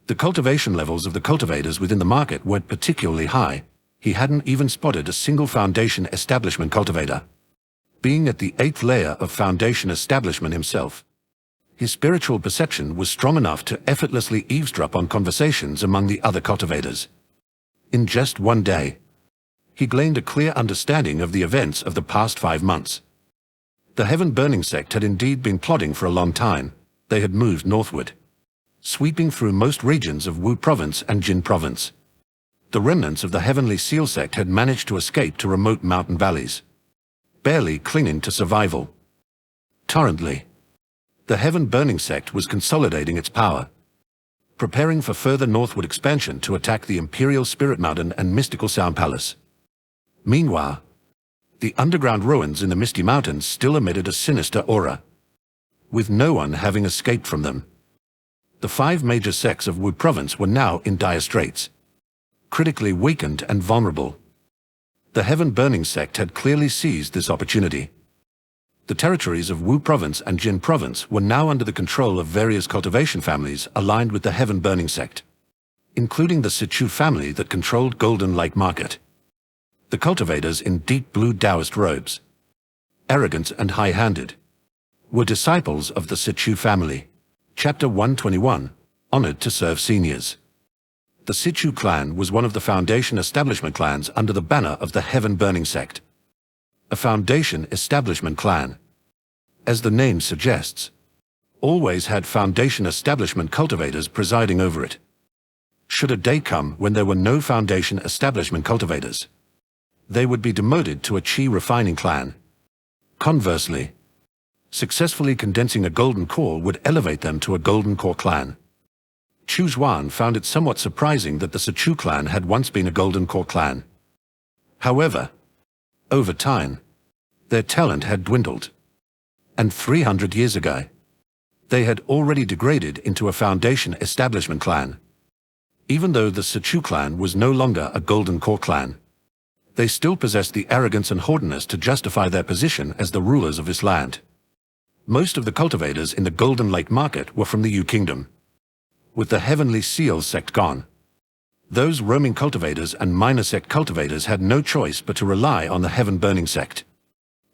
The cultivation levels of the cultivators within the market weren't particularly high. He hadn't even spotted a single Foundation establishment cultivator. Being at the 8th layer of Foundation establishment himself, his spiritual perception was strong enough to effortlessly eavesdrop on conversations among the other cultivators. In just 1 day, he gained a clear understanding of the events of the past 5 months. The Heaven Burning Sect had indeed been plotting for a long time. They had moved northward, sweeping through most regions of Wu Province and Jin Province. The remnants of the Heavenly Seal Sect had managed to escape to remote mountain valleys, barely clinging to survival. Currently, the Heaven Burning Sect was consolidating its power, preparing for further northward expansion to attack the Imperial Spirit Mountain and Mystical Sound Palace. Meanwhile, the underground ruins in the Misty Mountains still emitted a sinister aura, with no one having escaped from them. The 5 major sects of Wu Province were now in dire straits, critically weakened and vulnerable. The Heaven Burning Sect had clearly seized this opportunity. The territories of Wu Province and Jin Province were now under the control of various cultivation families aligned with the Heaven Burning Sect, including the Sichu family that controlled Golden Lake Market. The cultivators in deep blue Taoist robes, arrogant and high-handed, were disciples of the Sichu family. Chapter 121, Honored to Serve Seniors. The Sichu clan was one of the Foundation establishment clans under the banner of the Heaven Burning Sect. A Foundation establishment clan, as the name suggests, always had Foundation establishment cultivators presiding over it. Should a day come when there were no Foundation establishment cultivators, they would be demoted to a chi refining clan. Conversely, successfully condensing a golden core would elevate them to a golden core clan. Chu Xuan found it somewhat surprising that the Chu clan had once been a Golden Core clan. However, over time, their talent had dwindled. And 300 years ago, they had already degraded into a Foundation establishment clan. Even though the Chu clan was no longer a Golden Core clan, they still possessed the arrogance and haughtiness to justify their position as the rulers of this land. Most of the cultivators in the Golden Lake Market were from the U Kingdom. With the Heavenly Seal sect gone, those roaming cultivators and minor sect cultivators had no choice but to rely on the Heaven Burning sect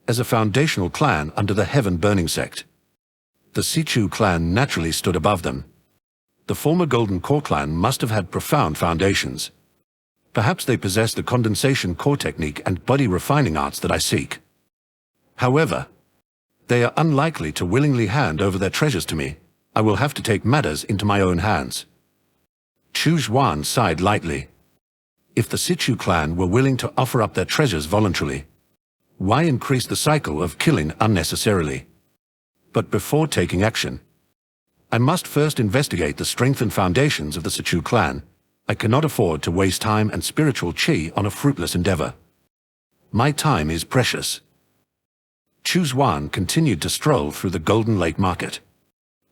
as a foundational clan under the Heaven Burning sect. The Chu clan naturally stood above them. The former Golden Core clan must have had profound foundations. Perhaps they possessed the condensation core technique and body refining arts that I seek. However, they are unlikely to willingly hand over their treasures to me. I will have to take matters into my own hands. Chu Xuan sighed lightly. If the Chu clan were willing to offer up their treasures voluntarily, why increase the cycle of killing unnecessarily? But before taking action, I must first investigate the strength and foundations of the Chu clan. I cannot afford to waste time and spiritual chi on a fruitless endeavor. My time is precious. Chu Xuan continued to stroll through the Golden Lake Market.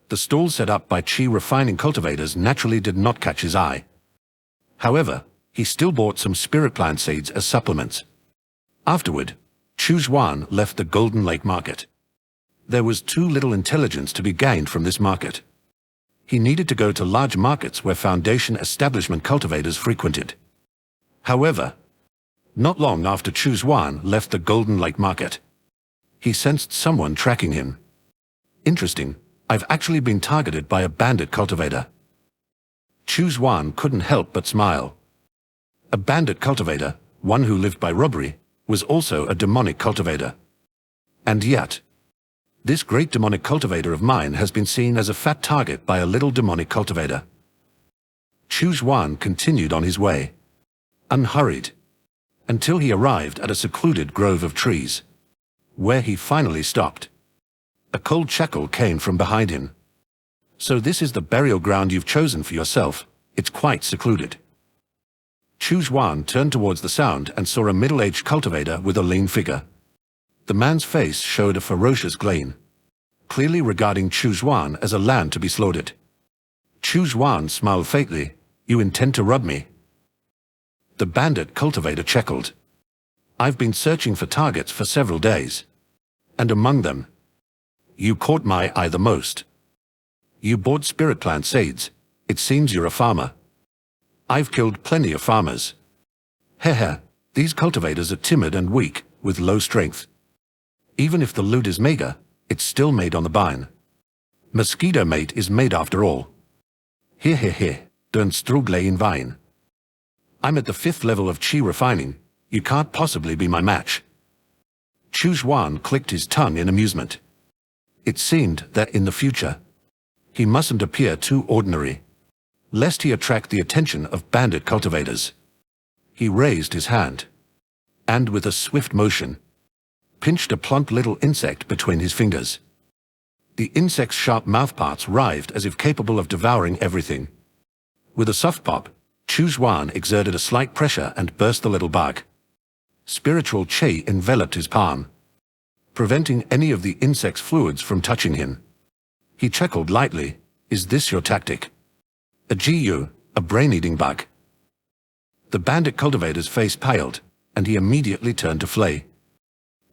The stall set up by chi refining cultivators naturally did not catch his eye. However, he still bought some spirit plant seeds as supplements. Afterward, Chu Xuan left the Golden Lake Market. There was too little intelligence to be gained from this market. He needed to go to large markets where Foundation establishment cultivators frequented. However, not long after Chu Xuan left the Golden Lake Market, he sensed someone tracking him. Interesting, I've actually been targeted by a bandit cultivator. Chu Xuan couldn't help but smile. A bandit cultivator, one who lived by robbery, was also a demonic cultivator. And yet, this great demonic cultivator of mine has been seen as a fat target by a little demonic cultivator. Chu Xuan continued on his way, unhurried, until he arrived at a secluded grove of trees, where he finally stopped. A cold chuckle came from behind him. So this is the burial ground you've chosen for yourself. It's quite secluded. Chu Xuan turned towards the sound and saw a middle-aged cultivator with a lean figure. The man's face showed a ferocious gleam, clearly regarding Chu Xuan as a lamb to be slaughtered. Chu Xuan smiled faintly. You intend to rob me? The bandit cultivator chuckled. I've been searching for targets for several days. And among them, you caught my eye the most. You bought spirit plant seeds. It seems you're a farmer. I've killed plenty of farmers. Heh, these cultivators are timid and weak, with low strength. Even if the loot is meager, it's still made on the vine. Mosquito mate is made after all. Here, don't strugle in vine. I'm at the 5th level of chi refining. You can't possibly be my match. Chu Xuan clicked his tongue in amusement. It seemed that in the future, he mustn't appear too ordinary, lest he attract the attention of bandit cultivators. He raised his hand, and with a swift motion, pinched a plump little insect between his fingers. The insect's sharp mouthparts writhed as if capable of devouring everything. With a soft pop, Chu Xuan exerted a slight pressure and burst the little bug. Spiritual chi enveloped his palm, preventing any of the insect's fluids from touching him. He chuckled lightly. Is this your tactic? A GU, a brain-eating bug. The bandit cultivator's face paled, and he immediately turned to flee.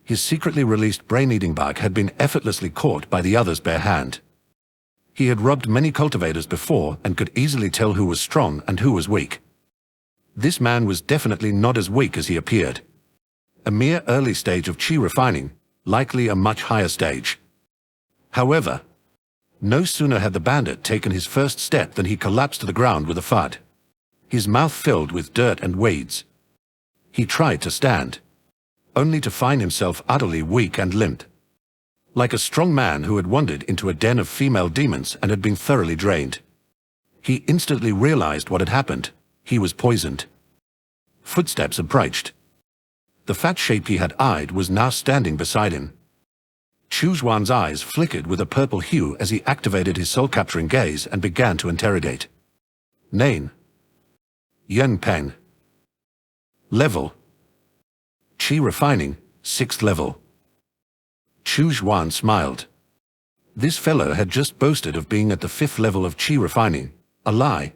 His secretly released brain-eating bug had been effortlessly caught by the other's bare hand. He had robbed many cultivators before and could easily tell who was strong and who was weak. This man was definitely not as weak as he appeared. A mere early stage of chi refining, likely a much higher stage. However, no sooner had the bandit taken his first step than he collapsed to the ground with a thud, his mouth filled with dirt and weeds. He tried to stand, only to find himself utterly weak and limp. Like a strong man who had wandered into a den of female demons and had been thoroughly drained. He instantly realized what had happened. He was poisoned. Footsteps approached. The fat shape he had eyed was now standing beside him. Chu Xuan's eyes flickered with a purple hue as he activated his soul-capturing gaze and began to interrogate. Name: Yan Peng. Level: Qi Refining, 6th level. Chu Xuan smiled. This fellow had just boasted of being at the 5th level of Qi Refining, a lie,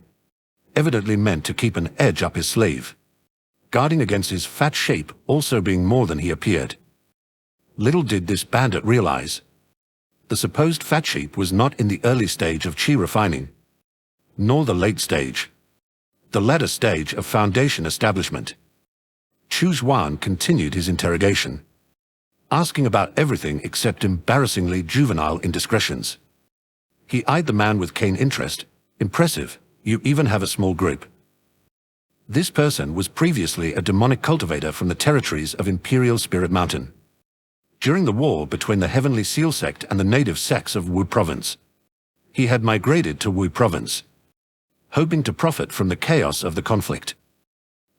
evidently meant to keep an edge up his sleeve, guarding against his fat shape also being more than he appeared. Little did this bandit realize, the supposed fat sheep was not in the early stage of Qi Refining, nor the late stage, the latter stage of foundation establishment. Chu Xuan continued his interrogation, asking about everything except embarrassingly juvenile indiscretions. He eyed the man with keen interest. Impressive, you even have a small group. This person was previously a demonic cultivator from the territories of Imperial Spirit Mountain. During the war between the Heavenly Seal Sect and the native sects of Wu Province, he had migrated to Wu Province, hoping to profit from the chaos of the conflict.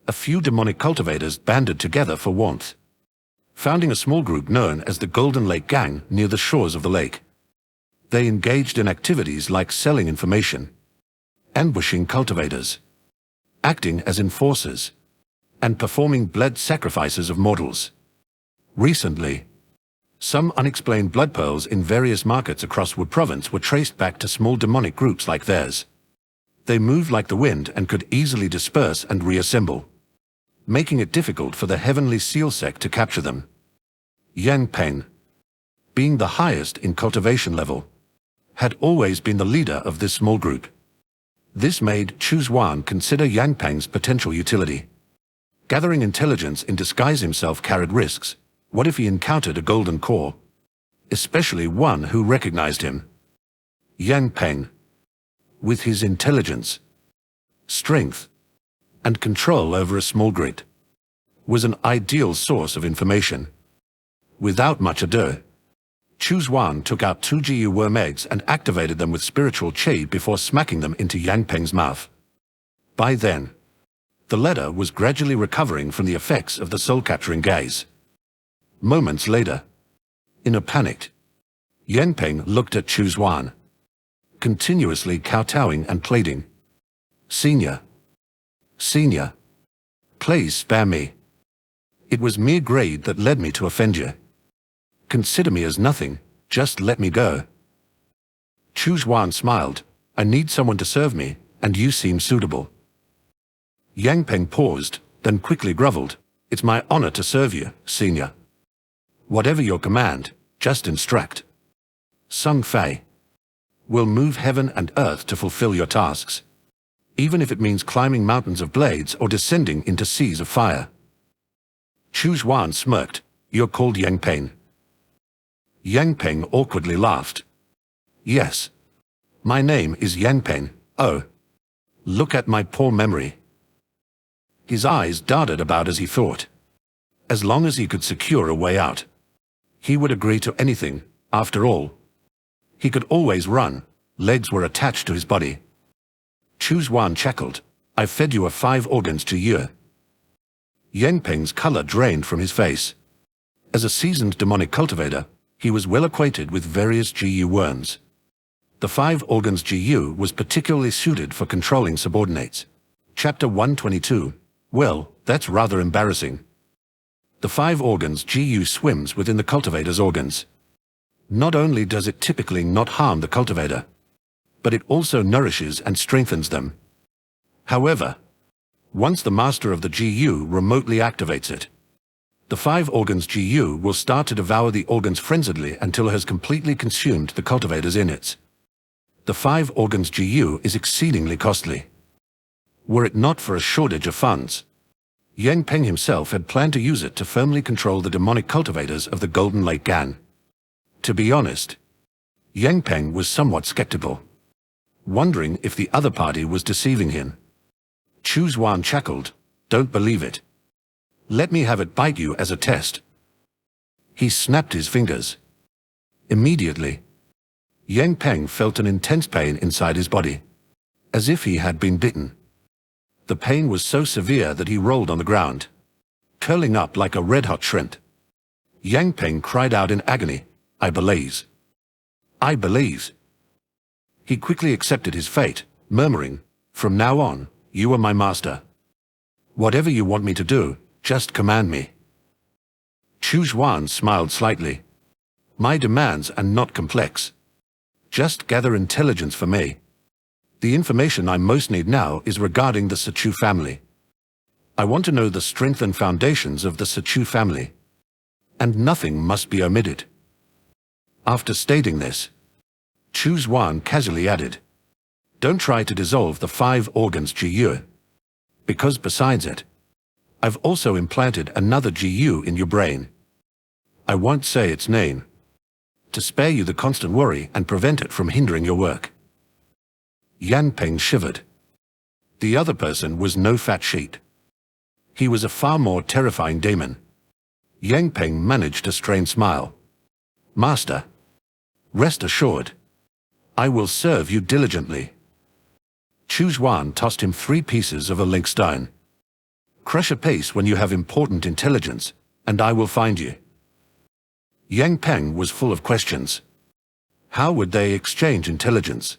A few demonic cultivators banded together for warmth, founding a small group known as the Golden Lake Gang near the shores of the lake. They engaged in activities like selling information, ambushing cultivators, acting as enforcers, and performing blood sacrifices of mortals. Recently, some unexplained blood pearls in various markets across Wu Province were traced back to small demonic groups like theirs. They moved like the wind and could easily disperse and reassemble, making it difficult for the Heavenly Seal Sect to capture them. Yan Peng, being the highest in cultivation level, had always been the leader of this small group. This made Chu Xuan consider Yan Peng's potential utility. Gathering intelligence in disguise himself carried risks. What if he encountered a golden core, especially one who recognized him? Yan Peng, with his intelligence, strength, and control over a small grid, was an ideal source of information. Without much ado, Chu Xuan took out 2 GU worm eggs and activated them with spiritual qi before smacking them into Yan Peng's mouth. By then, the latter was gradually recovering from the effects of the soul-capturing gaze. Moments later, in a panic, Yan Peng looked at Chu Xuan, continuously kowtowing and pleading. Senior, please spare me. It was mere greed that led me to offend you. Consider me as nothing, just let me go. Chu Xuan smiled. I need someone to serve me, and you seem suitable. Yan Peng paused, then quickly groveled. It's my honor to serve you, senior. Whatever your command, just instruct. Sung Fei will move heaven and earth to fulfill your tasks, even if it means climbing mountains of blades or descending into seas of fire. Chu Xuan smirked. You're called Yan Peng. Yan Peng awkwardly laughed. Yes. My name is Yan Peng. Oh. Look at my poor memory. His eyes darted about as he thought. As long as he could secure a way out, he would agree to anything. After all, he could always run. Legs were attached to his body. Chu Xuan chuckled. I fed you 5 organs to you. Yan Peng's color drained from his face. As a seasoned demonic cultivator, he was well acquainted with various GU worms. The 5 organs GU was particularly suited for controlling subordinates. Chapter 122. Well, that's rather embarrassing. The 5 organs GU swims within the cultivator's organs. Not only does it typically not harm the cultivator, but it also nourishes and strengthens them. However, once the master of the GU remotely activates it, the 5 organs GU will start to devour the organs frenziedly until it has completely consumed the cultivators in it. The 5 organs GU is exceedingly costly. Were it not for a shortage of funds, Yan Peng himself had planned to use it to firmly control the demonic cultivators of the Golden Lake Gang. To be honest, Yan Peng was somewhat skeptical, wondering if the other party was deceiving him. Chu Xuan chuckled. Don't believe it. Let me have it bite you as a test. He snapped his fingers. Immediately, Yan Peng felt an intense pain inside his body, as if he had been bitten. The pain was so severe that he rolled on the ground, curling up like a red-hot shrimp. Yan Peng cried out in agony, I believe. I believe. He quickly accepted his fate, murmuring, From now on, you are my master. Whatever you want me to do, just command me. Chu Xuan smiled slightly. My demands are not complex. Just gather intelligence for me. The information I most need now is regarding the Chu family. I want to know the strength and foundations of the Chu family. And nothing must be omitted. After stating this, Chu Xuan casually added, don't try to dissolve the 5 organs GU. Because besides it, I've also implanted another GU in your brain. I won't say its name, to spare you the constant worry and prevent it from hindering your work. Yan Peng shivered. The other person was no fat sheet. He was a far more terrifying demon. Yang Peng managed a strained smile. Master, rest assured, I will serve you diligently. Chu Xuan tossed him 3 pieces of a link stone. Crush a pace when you have important intelligence, and I will find you. Yang Peng was full of questions. How would they exchange intelligence?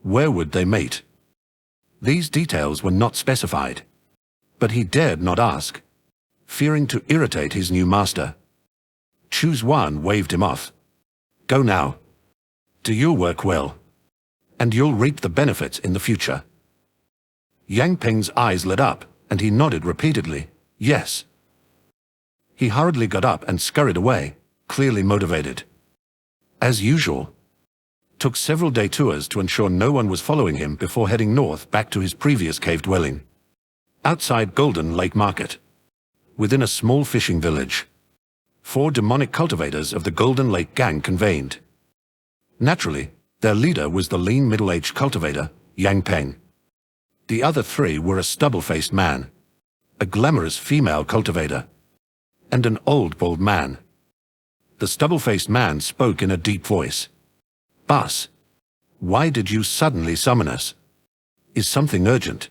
Where would they meet? These details were not specified. But he dared not ask, fearing to irritate his new master. Chu Xuan waved him off. Go now. Do your work well, and you'll reap the benefits in the future. Yang Peng's eyes lit up, and he nodded repeatedly, yes. He hurriedly got up and scurried away, clearly motivated. As usual, took several detours to ensure no one was following him before heading north back to his previous cave dwelling. Outside Golden Lake Market, within a small fishing village, 4 demonic cultivators of the Golden Lake gang convened. Naturally, their leader was the lean middle-aged cultivator, Yang Peng. The other 3 were a stubble-faced man, a glamorous female cultivator, and an old bald man. The stubble-faced man spoke in a deep voice. Boss, why did you suddenly summon us? Is something urgent?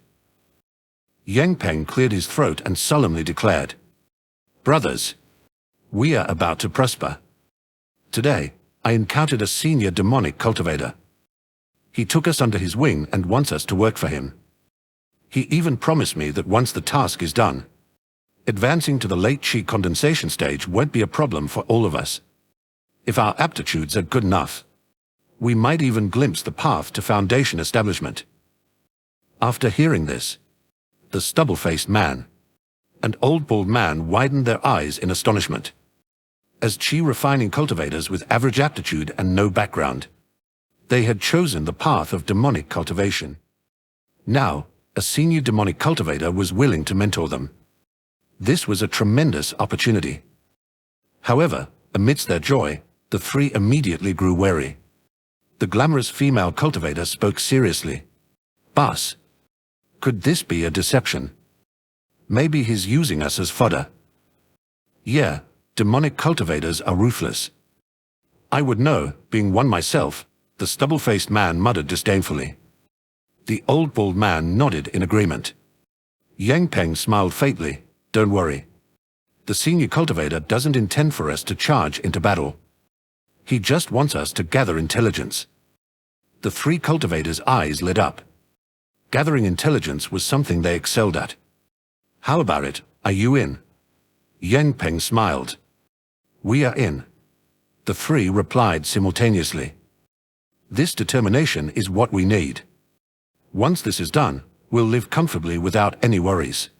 Yang Peng cleared his throat and solemnly declared, brothers, we are about to prosper. Today, I encountered a senior demonic cultivator. He took us under his wing and wants us to work for him. He even promised me that once the task is done, advancing to the late chi condensation stage won't be a problem for all of us. If our aptitudes are good enough, we might even glimpse the path to foundation establishment. After hearing this, the stubble-faced man and old bald man widened their eyes in astonishment. As chi-refining cultivators with average aptitude and no background, they had chosen the path of demonic cultivation. Now, a senior demonic cultivator was willing to mentor them. This was a tremendous opportunity. However, amidst their joy, the 3 immediately grew wary. The glamorous female cultivator spoke seriously. Boss, could this be a deception? Maybe he's using us as fodder. Yeah, demonic cultivators are ruthless. I would know, being one myself, the stubble-faced man muttered disdainfully. The old bald man nodded in agreement. Yang Peng smiled faintly. Don't worry. The senior cultivator doesn't intend for us to charge into battle. He just wants us to gather intelligence. The 3 cultivators' eyes lit up. Gathering intelligence was something they excelled at. How about it, are you in? Yang Peng smiled. We are in. The 3 replied simultaneously. This determination is what we need. Once this is done, we'll live comfortably without any worries.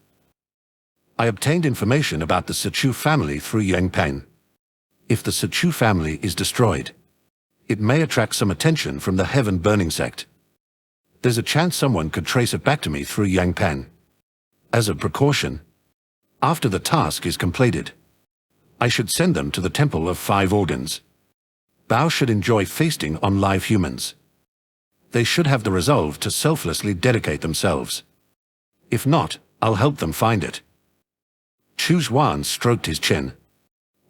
I obtained information about the Chu family through Yang Peng. If the Chu family is destroyed, it may attract some attention from the heaven-burning sect. There's a chance someone could trace it back to me through Yang Peng. As a precaution, after the task is completed, I should send them to the Temple of 5 Organs. Bao should enjoy feasting on live humans. They should have the resolve to selflessly dedicate themselves. If not, I'll help them find it. Chu Xuan stroked his chin,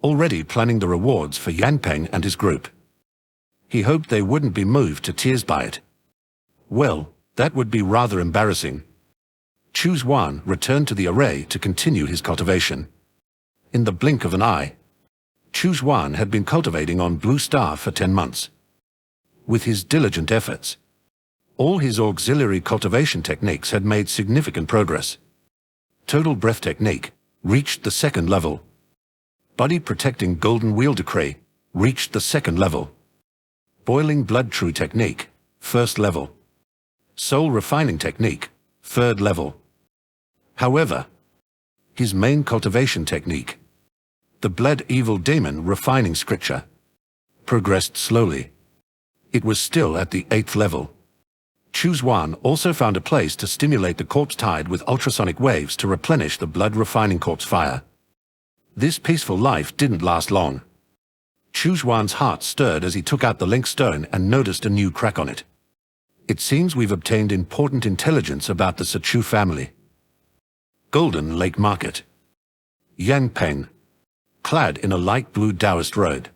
already planning the rewards for Yan Peng and his group. He hoped they wouldn't be moved to tears by it. Well, that would be rather embarrassing. Chu Xuan returned to the array to continue his cultivation. In the blink of an eye, Chu Xuan had been cultivating on Blue Star for 10 months. With his diligent efforts, All his auxiliary cultivation techniques had made significant progress. Total Breath Technique reached the 2nd level. Body Protecting Golden Wheel Decree reached the 2nd level. Boiling Blood True Technique, 1st level. Soul Refining Technique, 3rd level. However, his main cultivation technique, the Bled Evil Demon Refining Scripture, progressed slowly. It was still at the 8th level. Chu Xuan also found a place to stimulate the corpse tide with ultrasonic waves to replenish the blood refining corpse fire. This peaceful life didn't last long. Chu Xuan's heart stirred as he took out the link stone and noticed a new crack on it. It seems we've obtained important intelligence about the Chu family. Golden Lake Market. Yang Peng, clad in a light blue Taoist robe,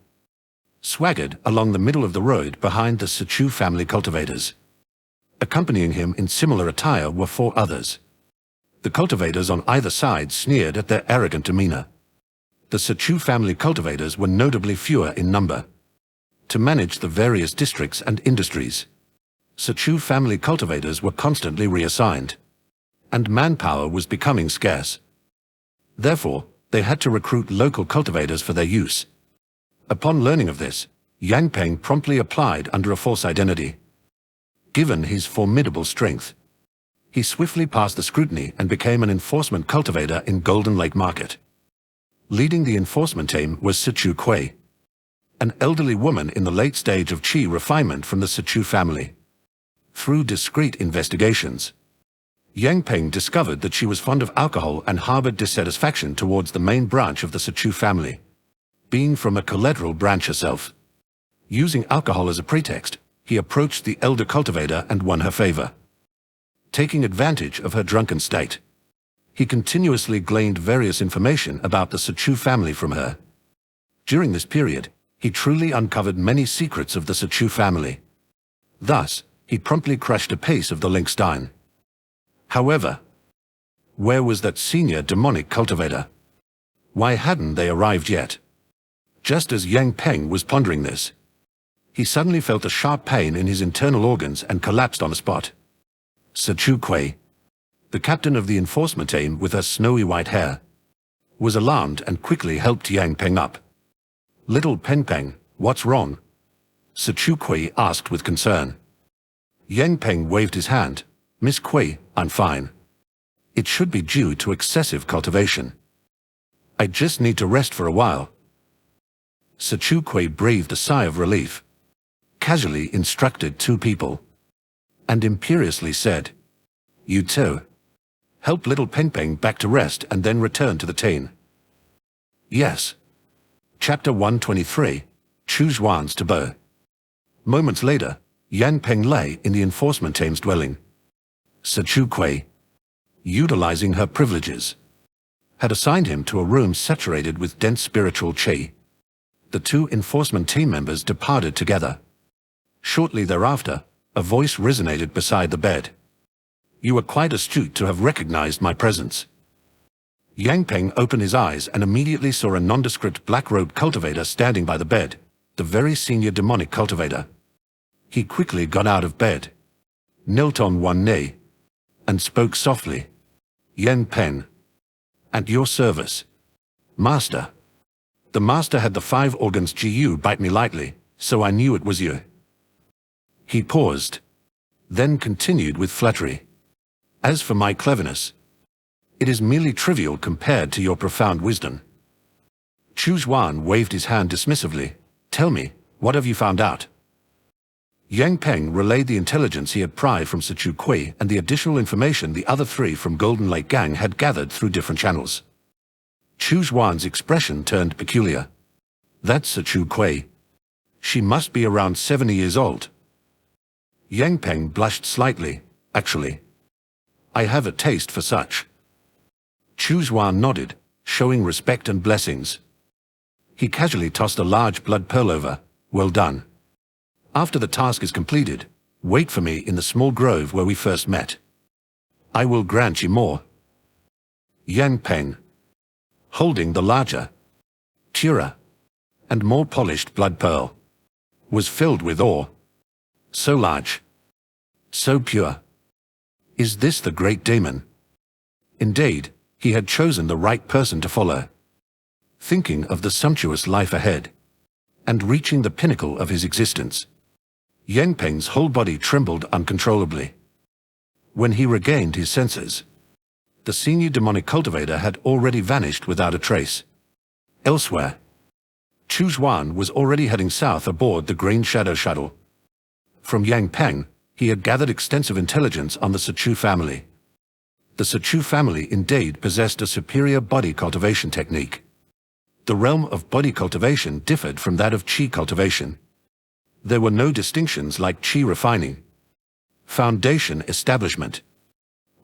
swaggered along the middle of the road behind the Chu family cultivators. Accompanying him in similar attire were 4 others. The cultivators on either side sneered at their arrogant demeanor. The Chu family cultivators were notably fewer in number. To manage the various districts and industries, Chu family cultivators were constantly reassigned, and manpower was becoming scarce. Therefore, they had to recruit local cultivators for their use. Upon learning of this, Yang Peng promptly applied under a false identity. Given his formidable strength, he swiftly passed the scrutiny and became an enforcement cultivator in Golden Lake Market. Leading the enforcement team was Chu Kui, an elderly woman in the late stage of qi refinement from the Chu family. Through discreet investigations, Yang Peng discovered that she was fond of alcohol and harbored dissatisfaction towards the main branch of the Chu family, being from a collateral branch herself. Using alcohol as a pretext, he approached the elder cultivator and won her favor. Taking advantage of her drunken state, he continuously gleaned various information about the Chu family from her. During this period, he truly uncovered many secrets of the Chu family. Thus, he promptly crushed a piece of the link stone. However, where was that senior demonic cultivator? Why hadn't they arrived yet? Just as Yang Peng was pondering this, he suddenly felt a sharp pain in his internal organs and collapsed on the spot. Chu Kui, the captain of the enforcement team with her snowy white hair, was alarmed and quickly helped Yang Peng up. "Little Peng Peng, what's wrong?" Chu Kui asked with concern. Yang Peng waved his hand. "Miss Kui, I'm fine. It should be due to excessive cultivation. I just need to rest for a while." Chu Kui breathed a sigh of relief, casually instructed 2 people, and imperiously said, "You too. Help little Peng Peng back to rest and then return to the team." Yes. Chapter 123, Chu Xuan's Taboo. Moments later, Yang Peng lay in the enforcement team's dwelling. Chu Kui, utilizing her privileges, had assigned him to a room saturated with dense spiritual qi. The 2 enforcement team members departed together. Shortly thereafter, a voice resonated beside the bed. "You were quite astute to have recognized my presence." Yang Peng opened his eyes and immediately saw a nondescript black-robed cultivator standing by the bed, the very senior demonic cultivator. He quickly got out of bed, knelt on one knee, and spoke softly. "Yang Peng, at your service, Master." The master had the 5 organs Gu bite me lightly, so I knew it was you. He paused, then continued with flattery. "As for my cleverness, it is merely trivial compared to your profound wisdom." Chu Xuan waved his hand dismissively. "Tell me, what have you found out?" Yang Peng relayed the intelligence he had pried from Chu Kui and the additional information the other 3 from Golden Lake Gang had gathered through different channels. Chu Xuan's expression turned peculiar. "That's Chu Kui. She must be around 70 years old." Yang Peng blushed slightly. "Actually, I have a taste for such." Chu Xuan nodded, showing respect and blessings. He casually tossed a large blood pearl over. "Well done. After the task is completed, wait for me in the small grove where we first met. I will grant you more." Yang Peng, holding the larger, purer, and more polished blood pearl, was filled with awe. So large, So pure. Is this the great demon? Indeed, he had chosen the right person to follow. Thinking of the sumptuous life ahead, and reaching the pinnacle of his existence, Yang Peng's whole body trembled uncontrollably. When he regained his senses, the senior demonic cultivator had already vanished without a trace. Elsewhere, Chu Xuan was already heading south aboard the Green Shadow shuttle. From Yang Peng, he had gathered extensive intelligence on the Chu family. The Chu family indeed possessed a superior body cultivation technique. The realm of body cultivation differed from that of qi cultivation. There were no distinctions like qi refining, foundation establishment,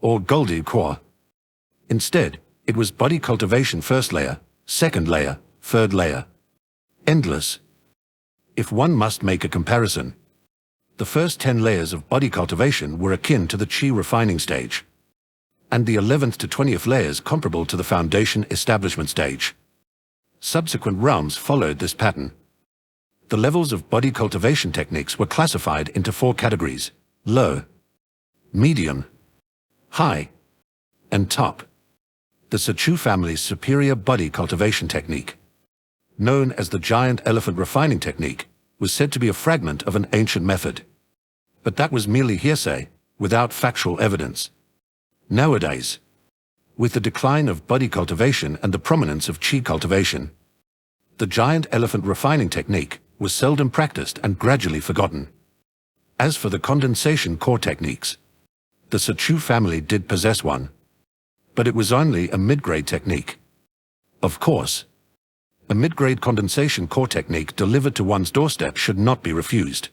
or goldi core. Instead, it was body cultivation first layer, second layer, third layer. Endless. If one must make a comparison, the first 10 layers of body cultivation were akin to the qi refining stage, and the 11th to 20th layers comparable to the foundation establishment stage. Subsequent realms followed this pattern. The levels of body cultivation techniques were classified into 4 categories: low, medium, high, and top. The Chu family's superior body cultivation technique, known as the giant elephant refining technique, was said to be a fragment of an ancient method. But that was merely hearsay, without factual evidence. Nowadays, with the decline of body cultivation and the prominence of qi cultivation, the giant elephant refining technique was seldom practiced and gradually forgotten. As for the condensation core techniques, the Chu family did possess one, but it was only a mid-grade technique. Of course, a mid-grade condensation core technique delivered to one's doorstep should not be refused.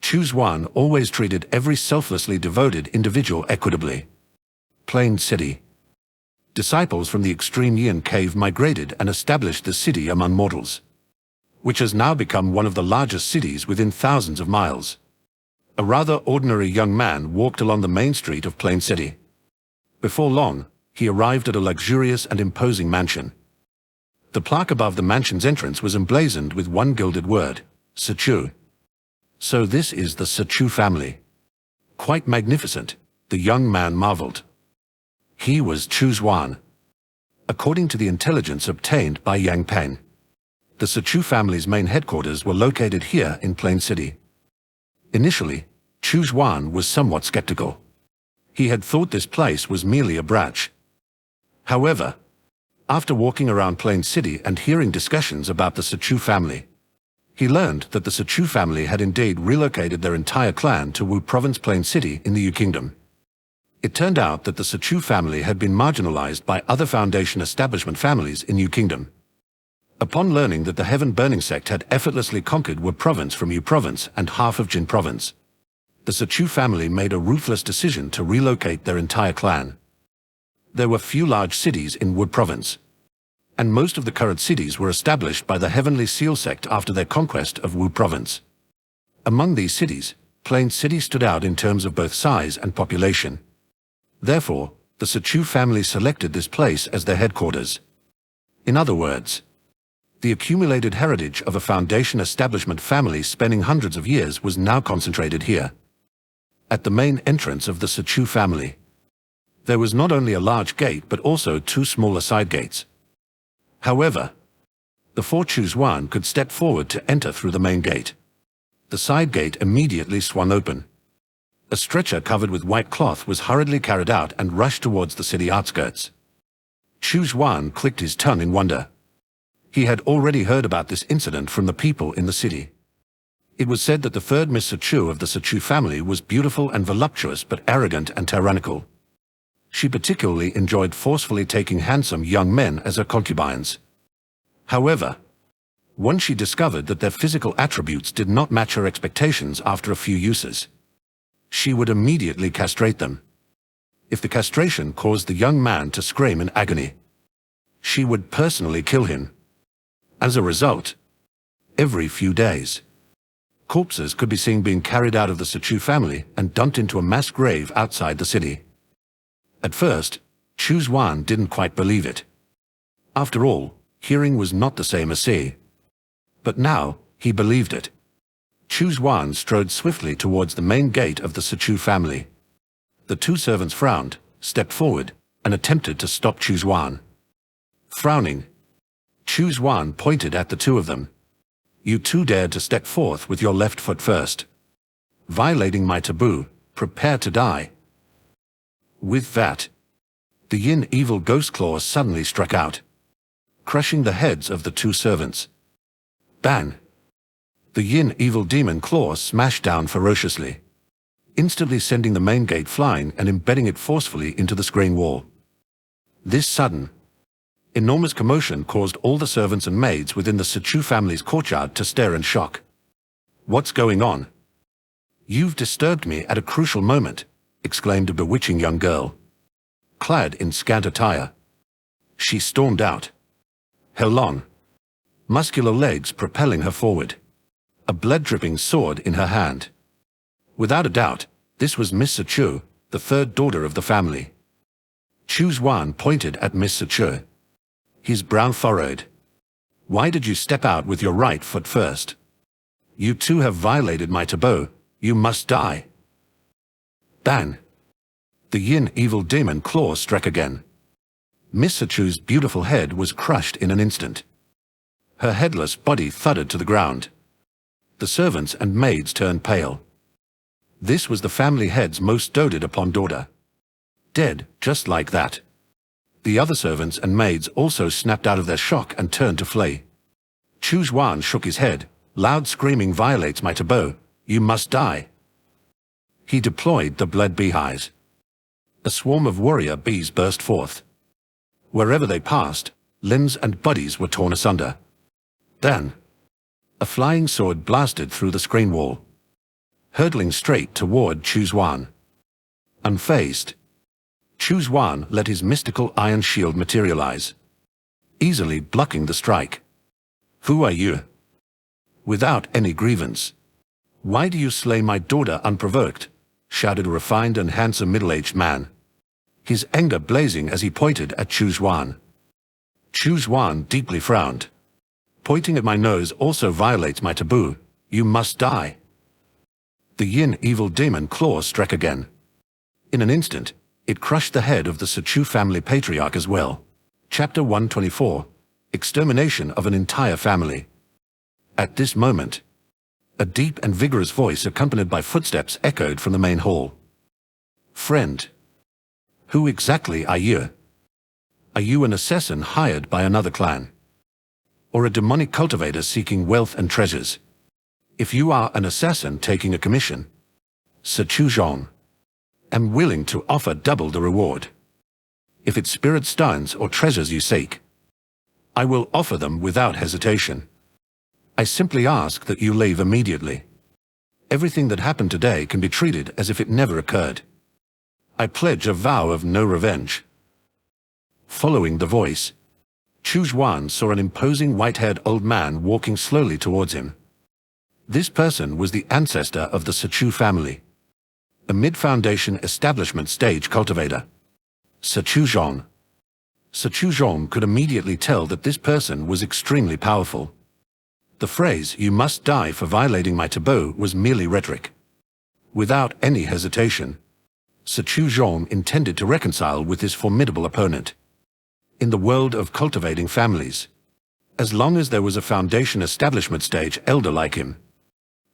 Chu Xuan always treated every selflessly devoted individual equitably. Plain City. Disciples from the extreme Yin cave migrated and established the city among mortals, which has now become one of the largest cities within thousands of miles. A rather ordinary young man walked along the main street of Plain City. Before long, he arrived at a luxurious and imposing mansion. The plaque above the mansion's entrance was emblazoned with one gilded word, Chu. So this is the Chu family. Quite magnificent, the young man marveled. He was Chu Xuan. According to the intelligence obtained by Yang Peng, the Chu family's main headquarters were located here in Plain City. Initially, Chu Xuan was somewhat skeptical. He had thought this place was merely a branch. However, after walking around Plain City and hearing discussions about the Chu family, he learned that the Chu family had indeed relocated their entire clan to Wu Province Plain City in the Yu Kingdom. It turned out that the Chu family had been marginalized by other foundation establishment families in Yu Kingdom. Upon learning that the Heaven-Burning sect had effortlessly conquered Wu Province from Yu Province and half of Jin Province, the Chu family made a ruthless decision to relocate their entire clan. There were few large cities in Wu Province, and most of the current cities were established by the Heavenly Seal sect after their conquest of Wu Province. Among these cities, Plain City stood out in terms of both size and population. Therefore, the Chu family selected this place as their headquarters. In other words, the accumulated heritage of a foundation establishment family spanning hundreds of years was now concentrated here. At the main entrance of the Chu family, there was not only a large gate but also 2 smaller side gates. However, the 4 Chu Xuan could step forward to enter through the main gate. The side gate immediately swung open. A stretcher covered with white cloth was hurriedly carried out and rushed towards the city outskirts. Chu Xuan clicked his tongue in wonder. He had already heard about this incident from the people in the city. It was said that the third Miss Chu of the Chu family was beautiful and voluptuous but arrogant and tyrannical. She particularly enjoyed forcefully taking handsome young men as her concubines. However, once she discovered that their physical attributes did not match her expectations after a few uses, she would immediately castrate them. If the castration caused the young man to scream in agony, she would personally kill him. As a result, every few days, corpses could be seen being carried out of the Chu family and dumped into a mass grave outside the city. At first, Chu Xuan didn't quite believe it. After all, hearing was not the same as seeing. But now, he believed it. Chu Xuan strode swiftly towards the main gate of the Chu family. The two servants frowned, stepped forward, and attempted to stop Chu Xuan. Frowning, Chu Xuan pointed at the two of them. You two dared to step forth with your left foot first. Violating my taboo, prepare to die. With that, the yin evil ghost claw suddenly struck out, crushing the heads of the two servants. Bang! The yin evil demon claw smashed down ferociously, instantly sending the main gate flying and embedding it forcefully into the screen wall. This sudden, enormous commotion caused all the servants and maids within the Chu family's courtyard to stare in shock. What's going on? You've disturbed me at a crucial moment, exclaimed a bewitching young girl, clad in scant attire. She stormed out, her long, muscular legs propelling her forward, a blood-dripping sword in her hand. Without a doubt, this was Miss Chu, the third daughter of the family. Chu Xuan pointed at Miss Chu. His brow furrowed. Why did you step out with your right foot first? You two have violated my taboo. You must die. Bang! The yin evil demon claw struck again. Miss Chu's beautiful head was crushed in an instant. Her headless body thudded to the ground. The servants and maids turned pale. This was the family head's most doted upon daughter. Dead, just like that. The other servants and maids also snapped out of their shock and turned to flee. Chu Xuan shook his head. Loud screaming violates my taboo. You must die. He deployed the blood beehives. A swarm of warrior bees burst forth. Wherever they passed, limbs and bodies were torn asunder. Then, a flying sword blasted through the screen wall, hurtling straight toward Chu Xuan. Unfazed, Chu Xuan let his mystical iron shield materialize, easily blocking the strike. Who are you? Without any grievance. Why do you slay my daughter unprovoked? Shouted a refined and handsome middle-aged man, his anger blazing as he pointed at Chu Xuan. Chu Xuan deeply frowned. Pointing at my nose also violates my taboo. You must die. The yin evil demon claw struck again. In an instant, it crushed the head of the Chu family patriarch as well. Chapter 124. Extermination of an entire family. At this moment, a deep and vigorous voice accompanied by footsteps echoed from the main hall. Friend, who exactly are you? Are you an assassin hired by another clan? Or a demonic cultivator seeking wealth and treasures? If you are an assassin taking a commission, Chu Xuan, am willing to offer double the reward. If it's spirit stones or treasures you seek, I will offer them without hesitation. I simply ask that you leave immediately. Everything that happened today can be treated as if it never occurred. I pledge a vow of no revenge. Following the voice, Chu Xuan saw an imposing white-haired old man walking slowly towards him. This person was the ancestor of the Chu family, a mid-foundation establishment stage cultivator. Chu Xuan. Chu Xuan could immediately tell that this person was extremely powerful. The phrase, "You must die for violating my taboo," was merely rhetoric. Without any hesitation, Chu Xuan intended to reconcile with his formidable opponent. In the world of cultivating families, as long as there was a foundation establishment stage elder like him,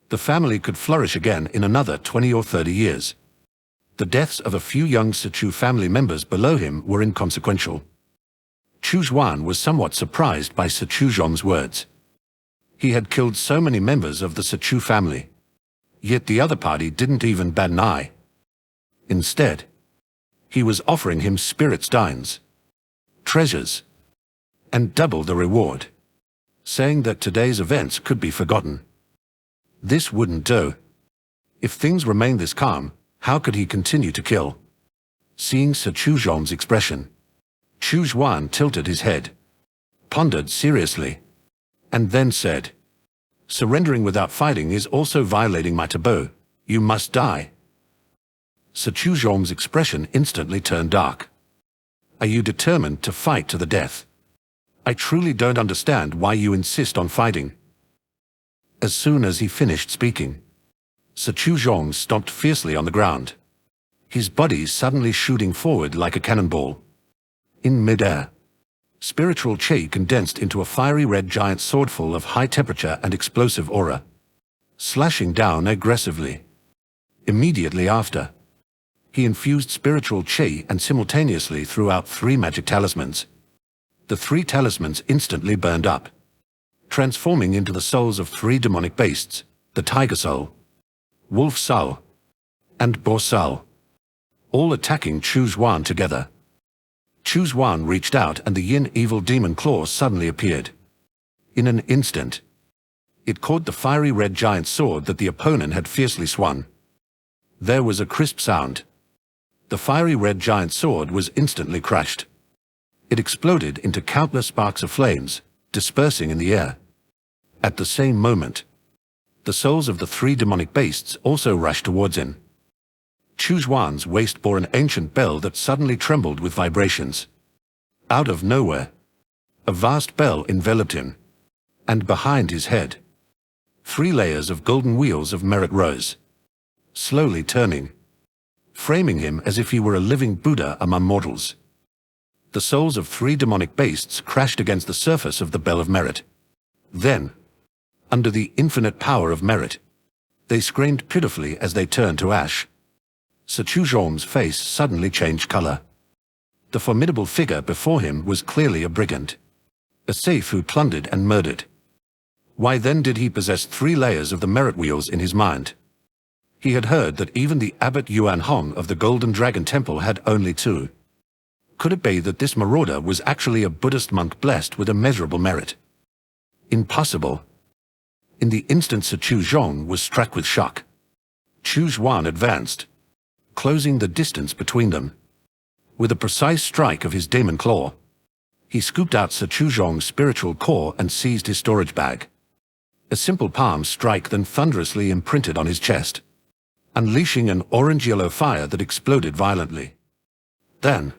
the family could flourish again in another 20 or 30 years. The deaths of a few young Chu family members below him were inconsequential. Chu Xuan was somewhat surprised by Chu Xuan's words. He had killed so many members of the Chu family, yet the other party didn't even bat an eye. Instead, he was offering him spirit steins, treasures, and double the reward, saying that today's events could be forgotten. This wouldn't do. If things remained this calm, how could he continue to kill? Seeing Chu Xuan's expression, Chu Xuan tilted his head, pondered seriously, and then said, "Surrendering without fighting is also violating my taboo. You must die." Chu Xuan's expression instantly turned dark. "Are you determined to fight to the death? I truly don't understand why you insist on fighting." As soon as he finished speaking, Chu Xuan stomped fiercely on the ground, his body suddenly shooting forward like a cannonball. In midair, spiritual qi condensed into a fiery red giant sword full of high temperature and explosive aura, slashing down aggressively. Immediately after, he infused spiritual qi and simultaneously threw out 3 magic talismans. The 3 talismans instantly burned up, transforming into the souls of 3 demonic beasts, the Tiger Soul, Wolf Soul, and Boar Soul, all attacking Chu Xuan together. Chu Xuan reached out and the yin evil demon claw suddenly appeared. In an instant, it caught the fiery red giant sword that the opponent had fiercely swung. There was a crisp sound. The fiery red giant sword was instantly crushed. It exploded into countless sparks of flames, dispersing in the air. At the same moment, the souls of the 3 demonic beasts also rushed towards him. Chu Xuan's waist bore an ancient bell that suddenly trembled with vibrations. Out of nowhere, a vast bell enveloped him, and behind his head, 3 layers of golden wheels of merit rose, slowly turning, framing him as if he were a living Buddha among mortals. The souls of 3 demonic beasts crashed against the surface of the bell of merit. Then, under the infinite power of merit, they screamed pitifully as they turned to ash. Chu Xuan's face suddenly changed color. The formidable figure before him was clearly a brigand, a thief who plundered and murdered. Why then did he possess 3 layers of the merit wheels in his mind? He had heard that even the Abbot Yuan Hong of the Golden Dragon Temple had only 2. Could it be that this marauder was actually a Buddhist monk blessed with immeasurable merit? Impossible. In the instant Chu Xuan was struck with shock, Chu Xuan advanced, closing the distance between them. With a precise strike of his demon claw, he scooped out Chu Xuan's spiritual core and seized his storage bag. A simple palm strike then thunderously imprinted on his chest, unleashing an orange-yellow fire that exploded violently. Then,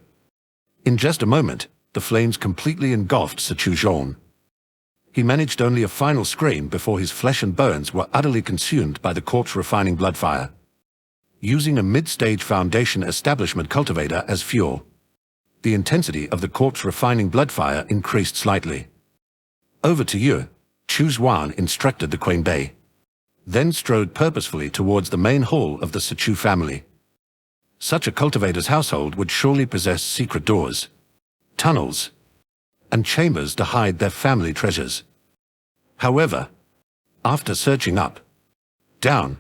in just a moment, the flames completely engulfed Chu Xuan. He managed only a final scream before his flesh and bones were utterly consumed by the corpse-refining blood fire. Using a mid-stage foundation establishment cultivator as fuel, the intensity of the corpse-refining blood fire increased slightly. Over to you, Chu Xuan instructed the Queen Bey, then strode purposefully towards the main hall of the Chu family. Such a cultivator's household would surely possess secret doors, tunnels, and chambers to hide their family treasures. However, after searching up, down,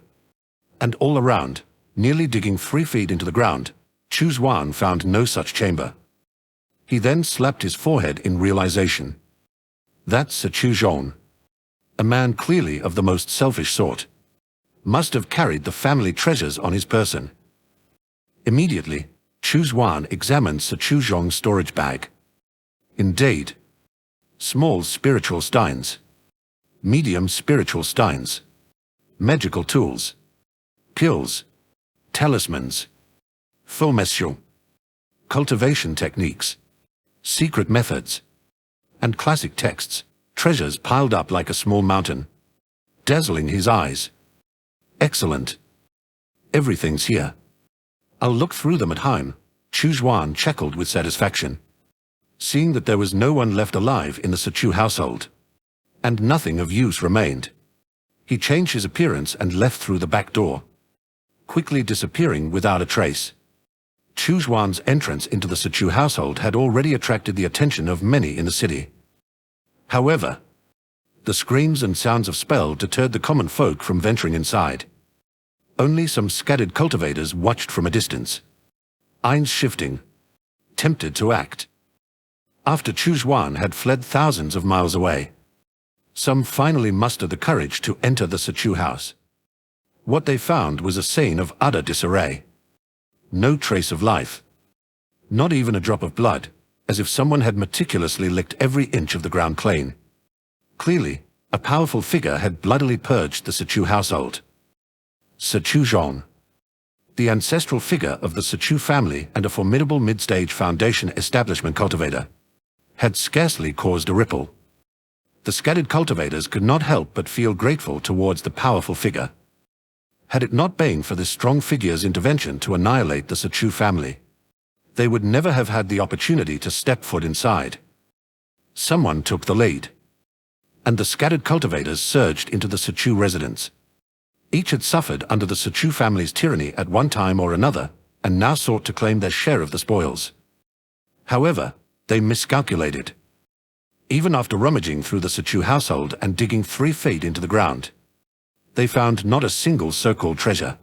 and all around, nearly digging 3 feet into the ground, Chu Xuan found no such chamber. He then slapped his forehead in realization. That's Chu Xuan, a man clearly of the most selfish sort, must have carried the family treasures on his person. Immediately, Chu Xuan examined Chu Xuan's storage bag. Indeed, small spiritual steins, medium spiritual steins, magical tools, pills, talismans, formation, cultivation techniques, secret methods, and classic texts, treasures piled up like a small mountain, dazzling his eyes. Excellent. Everything's here. I'll look through them at home, Chu Xuan chuckled with satisfaction, seeing that there was no one left alive in the Chu household, and nothing of use remained. He changed his appearance and left through the back door, quickly disappearing without a trace. Chu Xuan's entrance into the Chu household had already attracted the attention of many in the city. However, the screams and sounds of spell deterred the common folk from venturing inside. Only some scattered cultivators watched from a distance, eyes shifting, tempted to act. After Chu Xuan had fled thousands of miles away, some finally mustered the courage to enter the Chu house. What they found was a scene of utter disarray. No trace of life. Not even a drop of blood, as if someone had meticulously licked every inch of the ground clean. Clearly, a powerful figure had bloodily purged the Chu household. Chu Xuan, the ancestral figure of the Chu family and a formidable mid-stage foundation establishment cultivator, had scarcely caused a ripple. The scattered cultivators could not help but feel grateful towards the powerful figure. Had it not been for this strong figure's intervention to annihilate the Chu family, they would never have had the opportunity to step foot inside. Someone took the lead, and the scattered cultivators surged into the Chu residence. Each had suffered under the Chu family's tyranny at one time or another, and now sought to claim their share of the spoils. However, they miscalculated. Even after rummaging through the Chu household and digging 3 feet into the ground, they found not a single so-called treasure.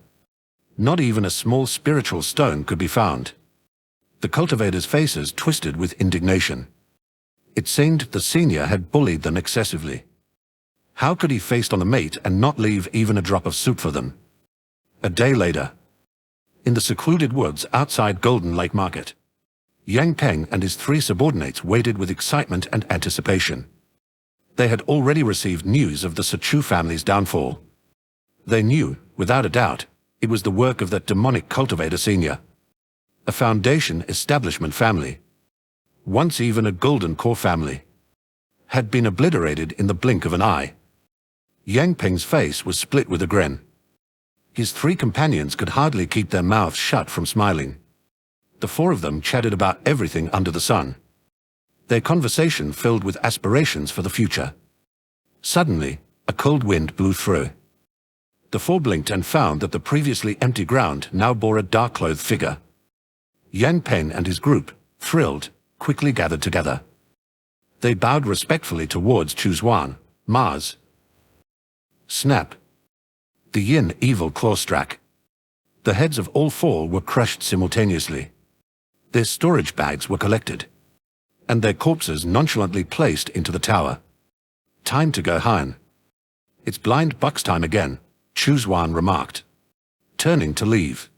Not even a small spiritual stone could be found. The cultivators' faces twisted with indignation. It seemed the senior had bullied them excessively. How could he feast on the meat and not leave even a drop of soup for them? A day later, in the secluded woods outside Golden Lake Market, Yang Peng and his 3 subordinates waited with excitement and anticipation. They had already received news of the Chu family's downfall. They knew, without a doubt, it was the work of that demonic cultivator senior. A foundation establishment family, once even a golden core family, had been obliterated in the blink of an eye. Yang Peng's face was split with a grin. His 3 companions could hardly keep their mouths shut from smiling. The 4 of them chatted about everything under the sun, their conversation filled with aspirations for the future. Suddenly, a cold wind blew through. The 4 blinked and found that the previously empty ground now bore a dark-clothed figure. Yang Peng and his group, thrilled, quickly gathered together. They bowed respectfully towards Chu Xuan, Mars. Snap. The yin evil claw struck. The heads of all 4 were crushed simultaneously. Their storage bags were collected, and their corpses nonchalantly placed into the tower. Time to go home. It's blind buck's time again, Chu Xuan remarked, turning to leave.